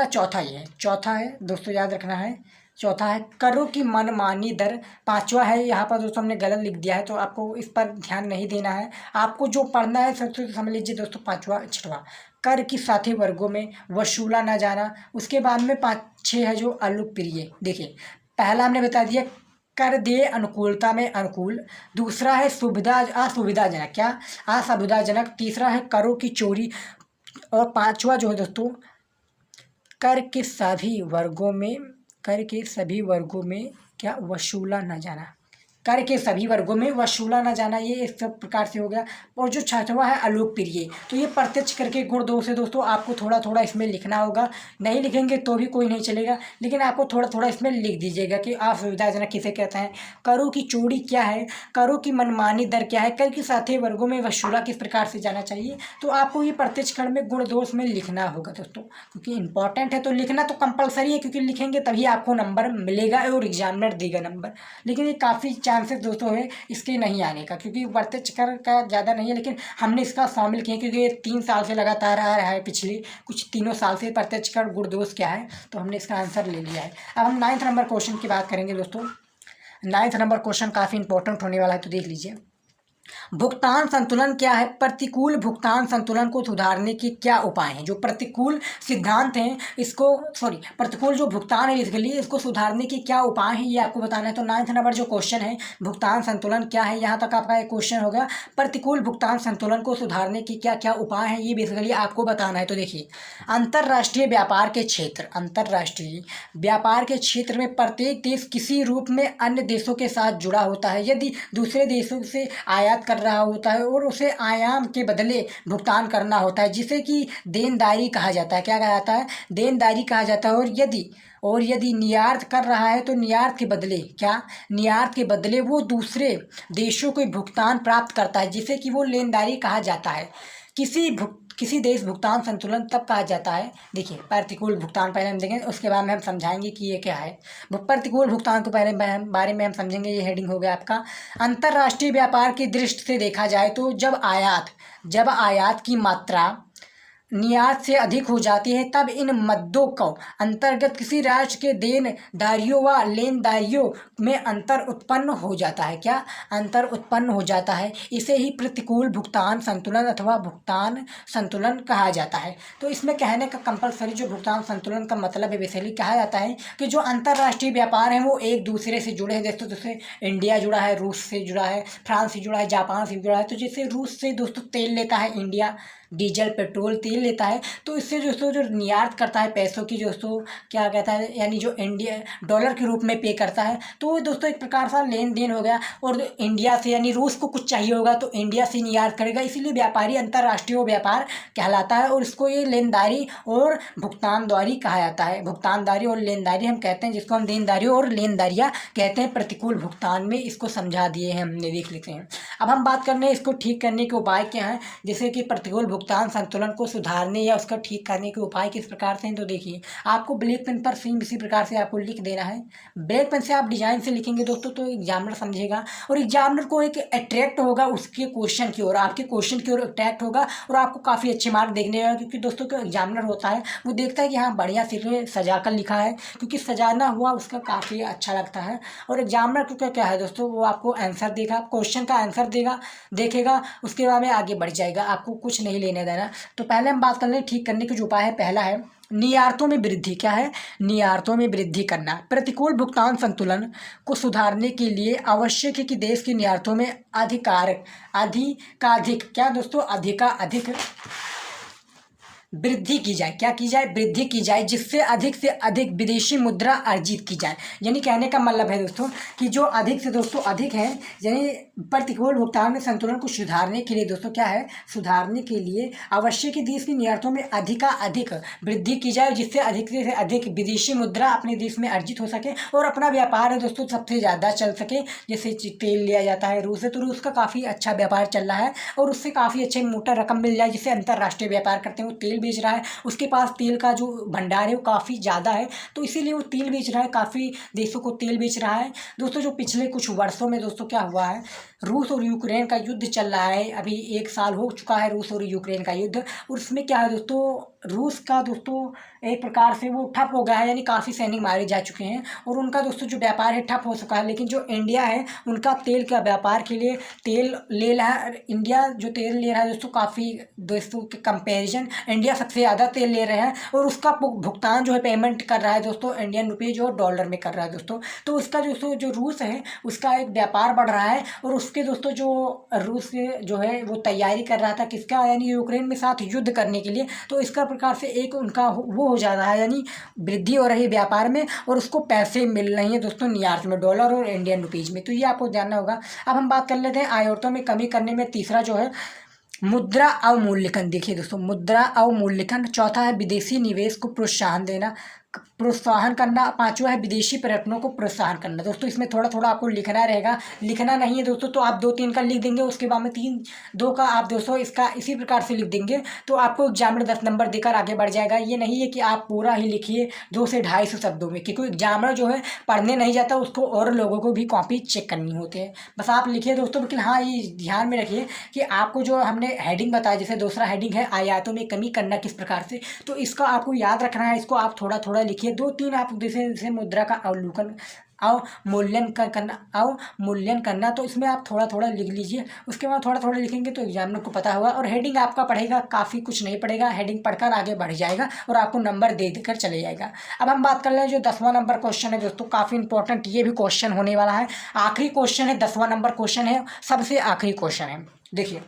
चौथा ये है, चौथा है दोस्तों याद रखना है, चौथा है करों की मनमानी दर। पांचवा है, यहाँ पर दोस्तों हमने गलत लिख दिया है तो आपको इस पर ध्यान नहीं देना है, आपको जो पढ़ना है सबसे समझ लीजिए दोस्तों। पांचवा छठवां कर की साथी वर्गों में वसूला न जाना। उसके बाद में 5-6 है जो अलोकप्रिय। देखिए पहला हमने बता दिया कर देय अनुकूलता में अनुकूल। दूसरा है असुविधाजनक, क्या, असुविधाजनक। तीसरा है करों की चोरी। और पांचवा जो है दोस्तों कर के सभी वर्गों में क्या, वसूला न जाना। कर के सभी वर्गों में वसूला न जाना, ये इस सब प्रकार से हो गया। और जो छठवां है अलोकप्रिय, तो ये प्रत्यक्ष करके गुण दोष है दोस्तों, आपको थोड़ा थोड़ा इसमें लिखना होगा, नहीं लिखेंगे तो भी कोई नहीं चलेगा, लेकिन आपको थोड़ा थोड़ा इसमें लिख दीजिएगा कि असुविधाजनक किसे कहते हैं, करों की चोरी क्या है, करों की मनमानी दर क्या है, कर के साथी वर्गों में वसूला किस प्रकार से जाना चाहिए। तो आपको ये प्रत्यक्ष कर में गुण दोष में लिखना होगा दोस्तों, क्योंकि इंपॉर्टेंट है तो लिखना तो कंपलसरी है, क्योंकि लिखेंगे तभी आपको नंबर मिलेगा और एग्जामिनर देगा नंबर। लेकिन ये काफ़ी चांसेस दोस्तों है इसके नहीं आने का, क्योंकि प्रत्यक्ष कर का ज़्यादा नहीं है, लेकिन हमने इसका शामिल किया क्योंकि ये 3 साल से लगातार आ रहा है, पिछले कुछ 3 साल से प्रत्यक्ष कर गुण दोष क्या है, तो हमने इसका आंसर ले लिया है। अब हम 9th नंबर क्वेश्चन की बात करेंगे दोस्तों। 9th नंबर क्वेश्चन काफ़ी इंपॉर्टेंट होने वाला है, तो देख लीजिए। भुगतान संतुलन क्या है, प्रतिकूल भुगतान संतुलन को सुधारने के क्या उपाय हैं। जो प्रतिकूल सिद्धांत हैं इसको प्रतिकूल जो भुगतान है इसके लिए इसको सुधारने के क्या उपाय हैं ये आपको बताना है। तो 9th नंबर जो क्वेश्चन है भुगतान संतुलन क्या है, यहाँ तक आपका एक क्वेश्चन हो गया। प्रतिकूल भुगतान संतुलन को सुधारने के क्या क्या उपाय हैं ये बेसिकली आपको बताना है। तो देखिए अंतर्राष्ट्रीय व्यापार के क्षेत्र में प्रत्येक देश किसी रूप में अन्य देशों के साथ जुड़ा होता है। यदि दूसरे देशों से आयात कर रहा होता है और उसे आयाम के बदले भुगतान करना होता है, जिसे कि देनदारी कहा जाता है। क्या कहा जाता है, देनदारी कहा जाता है। और यदि निर्यात कर रहा है तो निर्यात के बदले वो दूसरे देशों को भुगतान प्राप्त करता है, जिसे कि वो लेनदारी कहा जाता है। किसी देश भुगतान संतुलन तब कहा जाता है। देखिए प्रतिकूल भुगतान पहले हम देखेंगे, उसके बाद में हम समझाएंगे कि ये क्या है। प्रतिकूल भुगतान को पहले बारे में हम समझेंगे, ये हेडिंग हो गया आपका। अंतर्राष्ट्रीय व्यापार की दृष्टि से देखा जाए तो जब आयात की मात्रा निर्यात से अधिक हो जाती है तब इन मद्दों को अंतर्गत किसी राष्ट्र के देनदारियों व लेनदारियों में अंतर उत्पन्न हो जाता है। क्या, अंतर उत्पन्न हो जाता है। इसे ही प्रतिकूल भुगतान संतुलन अथवा भुगतान संतुलन कहा जाता है। तो इसमें कहने का कंपलसरी जो भुगतान संतुलन का मतलब है बेसिकली कहा जाता है कि जो अंतर्राष्ट्रीय व्यापार है वो एक दूसरे से जुड़े हैं। दोस्तों जैसे इंडिया जुड़ा है, रूस से जुड़ा है, फ्रांस से जुड़ा है, जापान से जुड़ा है। तो जैसे रूस से दोस्तों तेल लेता है इंडिया, डीजल पेट्रोल तेल लेता है, तो इससे दोस्तों जो निर्यात करता है पैसों की दोस्तों क्या कहता है, यानी जो इंडिया डॉलर के रूप में पे करता है, तो वो दोस्तों एक प्रकार का लेन देन हो गया। और इंडिया से यानी रूस को कुछ चाहिए होगा तो इंडिया से निर्यात करेगा, इसीलिए व्यापारी अंतर्राष्ट्रीय व्यापार कहलाता है। और इसको ये लेनदारी और भुगतानदारी कहा जाता है। भुगतानदारी और लेनदारी हम कहते हैं, जिसको हम देनदारी और लेनदारियाँ कहते हैं। प्रतिकूल भुगतान में इसको समझा दिए हैं हमने, देख लेते हैं। अब हम बात करने इसको ठीक करने के उपाय क्या हैं, जैसे कि प्रतिकूल भुगतान संतुलन को सुधारने या उसका ठीक करने के उपाय किस प्रकार से हैं। तो देखिए, आपको ब्लैक पेन पर सेम इसी प्रकार से आपको लिख देना है। ब्लैक पेन से आप डिजाइन से लिखेंगे दोस्तों तो एग्जामिनर समझेगा, और एग्जामिनर को एक अट्रैक्ट होगा उसके क्वेश्चन की ओर, आपके क्वेश्चन की ओर अट्रैक्ट होगा, और आपको काफ़ी अच्छे मार्क देखने होगा। क्योंकि दोस्तों जो एग्जामिनर होता है वो देखता है कि हाँ बढ़िया से सजा कर लिखा है, क्योंकि सजाना हुआ उसका काफ़ी अच्छा लगता है। और एग्जामिनर को क्या है दोस्तों, वो आपको आंसर देगा, क्वेश्चन का आंसर देखेगा, उसके बाद में आगे बढ़ जाएगा, आपको कुछ नहीं लेने देना। तो पहले हम बात कर लें ठीक करने के जो उपाय है। पहला है नियारतों में वृद्धि। क्या है? नियारतों में वृद्धि करना। प्रतिकूल भुगतान संतुलन को सुधारने के लिए आवश्यक है कि देश की नियारतों में अधिकाधिक क्या दोस्तों, अधिक वृद्धि की जाए। क्या की जाए? वृद्धि की जाए, जिससे अधिक से अधिक विदेशी मुद्रा अर्जित की जाए। यानी कहने का मतलब है दोस्तों कि जो अधिक से दोस्तों अधिक है, यानी प्रतिकूल भुगतान में संतुलन को सुधारने के लिए दोस्तों क्या है, सुधारने के लिए आवश्यक है देश की निर्यातों में अधिक वृद्धि की जाए, जिससे अधिक से अधिक विदेशी मुद्रा अपने देश में अर्जित हो सके और अपना व्यापार है दोस्तों सबसे ज़्यादा चल सके। जैसे तेल लिया जाता है रूस से, तो रूस का काफ़ी अच्छा व्यापार चल रहा है और उससे काफ़ी अच्छे मोटा रकम मिल जाए, जिससे अंतर्राष्ट्रीय व्यापार करते हैं। वो तेल बेच रहा है, उसके पास तेल का जो भंडार है वो काफ़ी ज़्यादा है, तो इसीलिए वो तेल बेच रहा है, काफ़ी देशों को तेल बेच रहा है। दोस्तों जो पिछले कुछ वर्षों में दोस्तों क्या हुआ है, रूस और यूक्रेन का युद्ध चल रहा है। अभी 1 साल हो चुका है रूस और यूक्रेन का युद्ध, और उसमें क्या है दोस्तों, रूस का दोस्तों एक प्रकार से वो ठप हो गया है, यानी काफ़ी सैनिक मारे जा चुके हैं और उनका दोस्तों जो व्यापार है ठप हो चुका है। लेकिन जो इंडिया है उनका तेल का व्यापार के लिए तेल ले रहा है। इंडिया जो तेल ले रहा है दोस्तों, काफ़ी दोस्तों के कंपैरिजन इंडिया सबसे ज़्यादा तेल ले रहे हैं, और उसका भुगतान जो है पेमेंट कर रहा है दोस्तों इंडियन रुपीज़ और डॉलर में कर रहा है दोस्तों। तो उसका दोस्तों जो रूस है उसका एक व्यापार बढ़ रहा है, और उसके दोस्तों जो रूस जो है वो तैयारी कर रहा था किसका, यानी यूक्रेन में साथ युद्ध करने के लिए। तो इसका प्रकार से एक उनका वो हो जा रहा है, यानी वृद्धि हो रही है व्यापार में, और उसको पैसे मिल रही हैं दोस्तों निर्यात में, डॉलर और इंडियन रुपीज़ में। तो ये आपको जानना होगा। अब हम बात कर लेते हैं आयातों में कमी करने में। तीसरा जो है मुद्रा अवमूल्यन। देखिए दोस्तों, मुद्रा अवमूल्यन। चौथा है विदेशी निवेश को प्रोत्साहन करना। पांचवा है विदेशी पर्यटनों को प्रोत्साहन करना। दोस्तों इसमें थोड़ा थोड़ा आपको लिखना रहेगा, लिखना नहीं है दोस्तों तो आप 2-3 का लिख देंगे, उसके बाद में 3-2 का आप दोस्तों इसका इसी प्रकार से लिख देंगे, तो आपको एग्जाम में 10 नंबर देकर आगे बढ़ जाएगा। ये नहीं है कि आप पूरा ही लिखिए 2 से 250 शब्दों में, क्योंकि एग्जामिनर जो है पढ़ने नहीं जाता, उसको और लोगों को भी कॉपी चेक करनी होती है। बस आप लिखिए दोस्तों, लेकिन हाँ ये ध्यान में रखिए कि आपको जो हमने हेडिंग बताया, जैसे दूसरा हेडिंग है आयातों में कमी करना किस प्रकार से, तो इसका आपको याद रखना है। इसको आप थोड़ा थोड़ा लिखिए, 2-3 आप जैसे मुद्रा का अवमूल्यन करना, तो इसमें आप थोड़ा थोड़ा लिख लीजिए। उसके बाद थोड़ा थोड़ा लिखेंगे तो एग्जामिनर को पता होगा, और हेडिंग आपका पढ़ेगा, काफ़ी कुछ नहीं पड़ेगा, हेडिंग पढ़कर आगे बढ़ जाएगा और आपको नंबर दे देकर चले जाएगा। अब हम बात कर लें जो 10वां नंबर क्वेश्चन है दोस्तों, काफ़ी इंपॉर्टेंट ये भी क्वेश्चन होने वाला है। आखिरी क्वेश्चन है, 10वां नंबर क्वेश्चन है, सबसे आखिरी क्वेश्चन है। देखिए,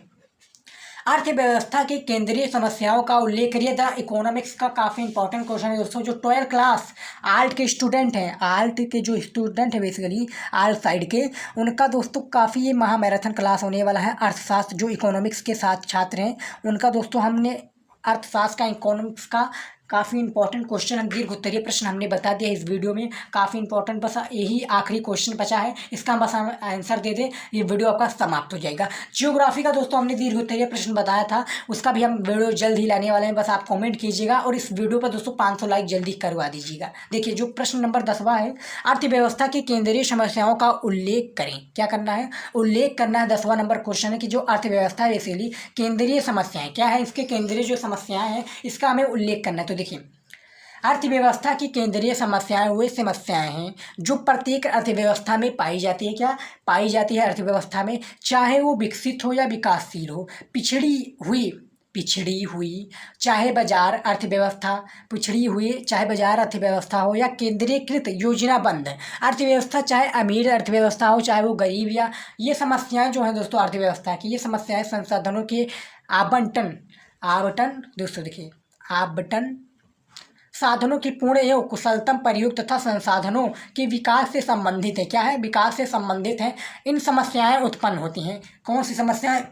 अर्थव्यवस्था की केंद्रीय समस्याओं का उल्लेख करिए। द इकोनॉमिक्स का काफ़ी इंपॉर्टेंट क्वेश्चन है दोस्तों। जो 12th क्लास आर्ट के स्टूडेंट हैं, आर्ट के जो स्टूडेंट है बेसिकली आर्ट साइड के, उनका दोस्तों काफ़ी ये महामैराथन क्लास होने वाला है। अर्थशास्त्र जो इकोनॉमिक्स के साथ छात्र हैं उनका दोस्तों हमने अर्थशास्त्र का इकोनॉमिक्स का काफ़ी इंपॉर्टेंट क्वेश्चन, दीर्घ उत्तरीय प्रश्न हमने बता दिया इस वीडियो में, काफ़ी इंपॉर्टेंट। बस यही आखिरी क्वेश्चन बचा है, इसका बस हम आंसर दे दें, ये वीडियो आपका समाप्त हो जाएगा। जियोग्राफी का दोस्तों हमने दीर्घ उत्तरीय प्रश्न बताया था, उसका भी हम वीडियो जल्द ही लाने वाले हैं। बस आप कमेंट कीजिएगा और इस वीडियो पर दोस्तों 500 लाइक जल्दी करवा दीजिएगा। देखिए जो प्रश्न नंबर 10वां है, अर्थव्यवस्था की केंद्रीय समस्याओं का उल्लेख करें। क्या करना है? उल्लेख करना है। 10वां नंबर क्वेश्चन है कि जो अर्थव्यवस्था है बेसिकली केंद्रीय समस्याएं क्या है, इसके केंद्रीय जो समस्याएं हैं इसका हमें उल्लेख करना है। तो देखिए, अर्थव्यवस्था की केंद्रीय समस्याएं वे समस्याएं हैं जो प्रत्येक अर्थव्यवस्था में पाई जाती है। क्या पाई जाती है अर्थव्यवस्था में, चाहे वो विकसित हो या विकासशील हो, पिछड़ी हुई चाहे बाजार अर्थव्यवस्था, पिछड़ी हुई चाहे बाजार अर्थव्यवस्था हो, या केंद्रीकृत योजनाबद्ध अर्थव्यवस्था, चाहे अमीर अर्थव्यवस्था हो चाहे वो गरीब, या ये समस्याएं जो हैं दोस्तों अर्थव्यवस्था की, ये समस्याएं संसाधनों के आवंटन दोस्तों देखिए आवंटन, साधनों की पूर्ण एवं कुशलतम प्रयोग तथा संसाधनों के विकास से संबंधित है। क्या है? विकास से संबंधित है। इन समस्याएं उत्पन्न होती हैं। कौन सी समस्याएं?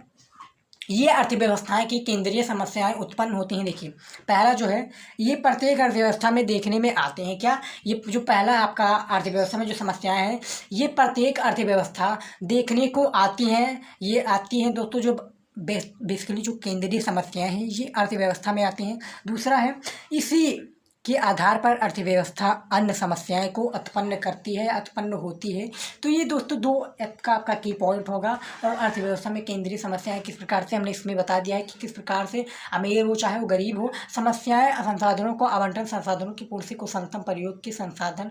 ये अर्थव्यवस्थाएं की केंद्रीय समस्याएं उत्पन्न होती हैं। देखिए पहला जो है ये प्रत्येक अर्थव्यवस्था में देखने में आते हैं। क्या? ये जो पहला आपका अर्थव्यवस्था में जो समस्याएं हैं ये प्रत्येक अर्थव्यवस्था देखने को आती हैं। ये आती हैं दोस्तों जो बेसिकली जो केंद्रीय समस्याएं हैं ये अर्थव्यवस्था में आती हैं। दूसरा है इसी के आधार पर अर्थव्यवस्था अन्य समस्याएं को उत्पन्न करती है, उत्पन्न होती है। तो ये दोस्तों दो का आपका की पॉइंट होगा। और अर्थव्यवस्था में केंद्रीय समस्याएं किस प्रकार से, हमने इसमें बता दिया है कि किस प्रकार से अमीर हो चाहे वो गरीब हो, समस्याएं संसाधनों को आवंटन, संसाधनों की पूर्ति को संतम प्रयोग के संसाधन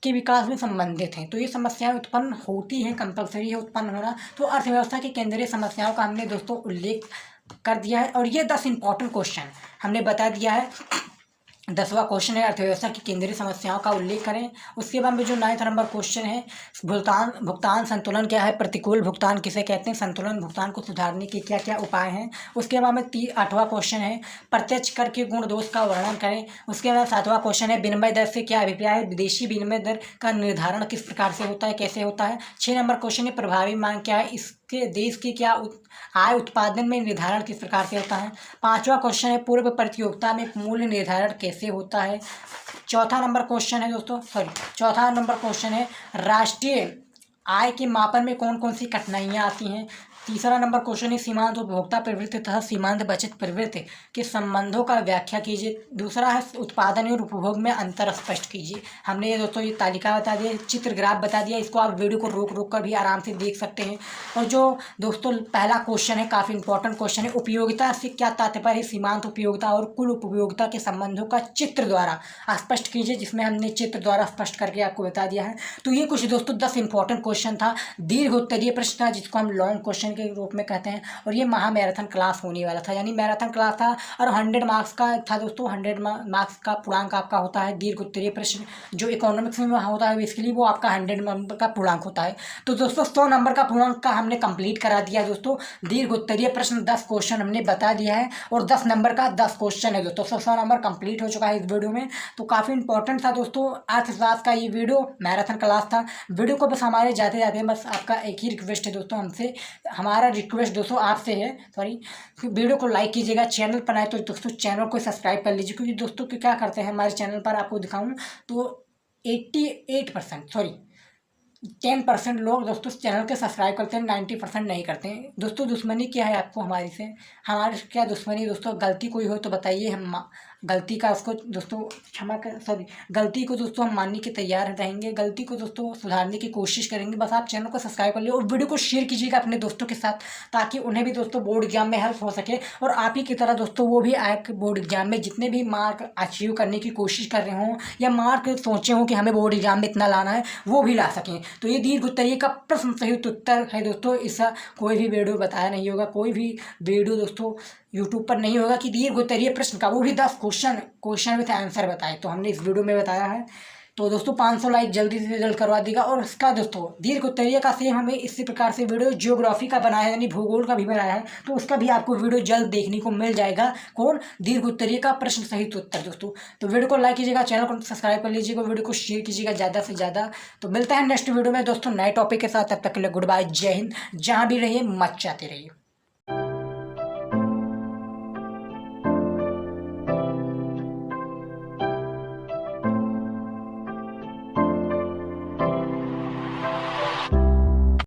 के विकास में संबंधित हैं। तो ये समस्याएं उत्पन्न होती हैं, कंपलसरी है उत्पन्न होना। तो अर्थव्यवस्था की केंद्रीय समस्याओं का हमने दोस्तों उल्लेख कर दिया है। और ये 10 इंपॉर्टेंट क्वेश्चन हमने बता दिया है। 10वां क्वेश्चन है अर्थव्यवस्था की केंद्रीय समस्याओं का उल्लेख करें। उसके बाद में जो 9th नंबर क्वेश्चन है भुगतान संतुलन क्या है, प्रतिकूल भुगतान किसे कहते हैं, संतुलन भुगतान को सुधारने के क्या क्या उपाय हैं। उसके बाद में 8वां क्वेश्चन है प्रत्यक्ष कर के गुण दोष का वर्णन करें। उसके बाद 7वां क्वेश्चन है विनिमय दर से क्या अभिप्राय है, विदेशी विनिमय दर का निर्धारण किस प्रकार से होता है, कैसे होता है। 6 नंबर क्वेश्चन है प्रभावी मांग क्या है, इसके देश की क्या आय उत्पादन में निर्धारण किस प्रकार से होता है। 5वां क्वेश्चन है पूर्व प्रतियोगिता में मूल्य निर्धारण कैसे होता है। चौथा नंबर क्वेश्चन है राष्ट्रीय आय के मापन में कौन कौन सी कठिनाइयाँ आती हैं। तीसरा नंबर क्वेश्चन है सीमांत उपभोक्ता प्रवृत्ति तथा सीमांत बचत प्रवृत्ति के संबंधों का व्याख्या कीजिए। दूसरा है उत्पादन और उपभोग में अंतर स्पष्ट कीजिए। हमने ये दोस्तों ये तालिका बता दिया, चित्र ग्राफ बता दिया, इसको आप वीडियो को रोक कर भी आराम से देख सकते हैं। और जो दोस्तों पहला क्वेश्चन है काफ़ी इंपॉर्टेंट क्वेश्चन है, उपयोगिता से क्या तात्पर्य है, सीमांत उपयोगिता और कुल उपयोगिता के संबंधों का चित्र द्वारा स्पष्ट कीजिए, जिसमें हमने चित्र द्वारा स्पष्ट करके आपको बता दिया है। तो ये कुछ दोस्तों 10 इंपॉर्टेंट क्वेश्चन था, दीर्घ उत्तरीय प्रश्न था जिसको हम लॉन्ग क्वेश्चन के रूप में कहते हैं। और ये महा मैराथन क्लास होने वाला था, यानी मैराथन क्लास था और 100 मार्क्स का था दोस्तों। 100 मार्क्स का पूर्णांक आपका होता है दीर्घ उत्तरीय प्रश्न, जो इकोनॉमिक्स में होता है बेसिकली वो आपका 100 नंबर का पूर्णांक होता है। तो दोस्तों 100 नंबर का पूर्णांक का हमने कंप्लीट करा दिया दोस्तों। दीर्घ उत्तरीय प्रश्न 10 क्वेश्चन हमने बता दिया है और 10 नंबर का 10 क्वेश्चन है दोस्तों। 100 नंबर कंप्लीट हो चुका है इस वीडियो में। तो काफ़ी इंपॉर्टेंट था दोस्तों अर्थशास्त्र का ये वीडियो, मैराथन क्लास था। वीडियो को बस हमारे जाते जाते बस आपका एक ही रिक्वेस्ट है दोस्तों, हमसे हमारा रिक्वेस्ट दोस्तों आपसे है, वीडियो को लाइक कीजिएगा। चैनल पर आए तो दोस्तों चैनल को सब्सक्राइब कर लीजिए, क्योंकि दोस्तों क्या करते हैं हमारे चैनल पर आपको दिखाऊं तो 10% लोग दोस्तों चैनल के सब्सक्राइब करते हैं, 90% नहीं करते हैं। दोस्तों दुश्मनी क्या है आपको हमारी से, हमारे क्या दुश्मनी दोस्तों, गलती कोई हो तो बताइए, हम गलती का उसको दोस्तों गलती को दोस्तों हम मानने के तैयार रहेंगे, गलती को दोस्तों सुधारने की कोशिश करेंगे। बस आप चैनल को सब्सक्राइब कर लीजिए और वीडियो को शेयर कीजिएगा अपने दोस्तों के साथ, ताकि उन्हें भी दोस्तों बोर्ड एग्जाम में हेल्प हो सके और आप ही की तरह दोस्तों वो भी आए बोर्ड एग्जाम में जितने भी मार्क अचीव करने की कोशिश कर रहे हों या मार्क सोचे हों कि हमें बोर्ड एग्जाम में इतना लाना है, वो भी ला सकें। तो ये दीर्घ उत्तरीय का प्रश्न सही उत्तर है दोस्तों। इसका कोई भी वीडियो बताया नहीं होगा, कोई भी वीडियो दोस्तों यूट्यूब पर नहीं होगा कि दीर्घ उत्तरीय प्रश्न का, वो भी 10 क्वेश्चन विथ आंसर बताए, तो हमने इस वीडियो में बताया है। तो दोस्तों 500 लाइक जल्दी से जल्द करवा देगा। और इसका दोस्तों दीर्घ उत्तरीय का सेम हमें इसी प्रकार से वीडियो ज्योग्राफी का बनाया है, यानी भूगोल का भी बनाया है, तो उसका भी आपको वीडियो जल्द देखने को मिल जाएगा। कौन, दीर्घ उत्तरीय का प्रश्न सहित उत्तर दोस्तों। तो वीडियो को लाइक कीजिएगा, चैनल को सब्सक्राइब कर लीजिएगा, वीडियो को शेयर कीजिएगा ज़्यादा से ज़्यादा। तो मिलता है नेक्स्ट वीडियो में दोस्तों नए टॉपिक के साथ, तब तक के लिए गुड बाय, जय हिंद। जहाँ भी रहिए मत चाहते रहिए।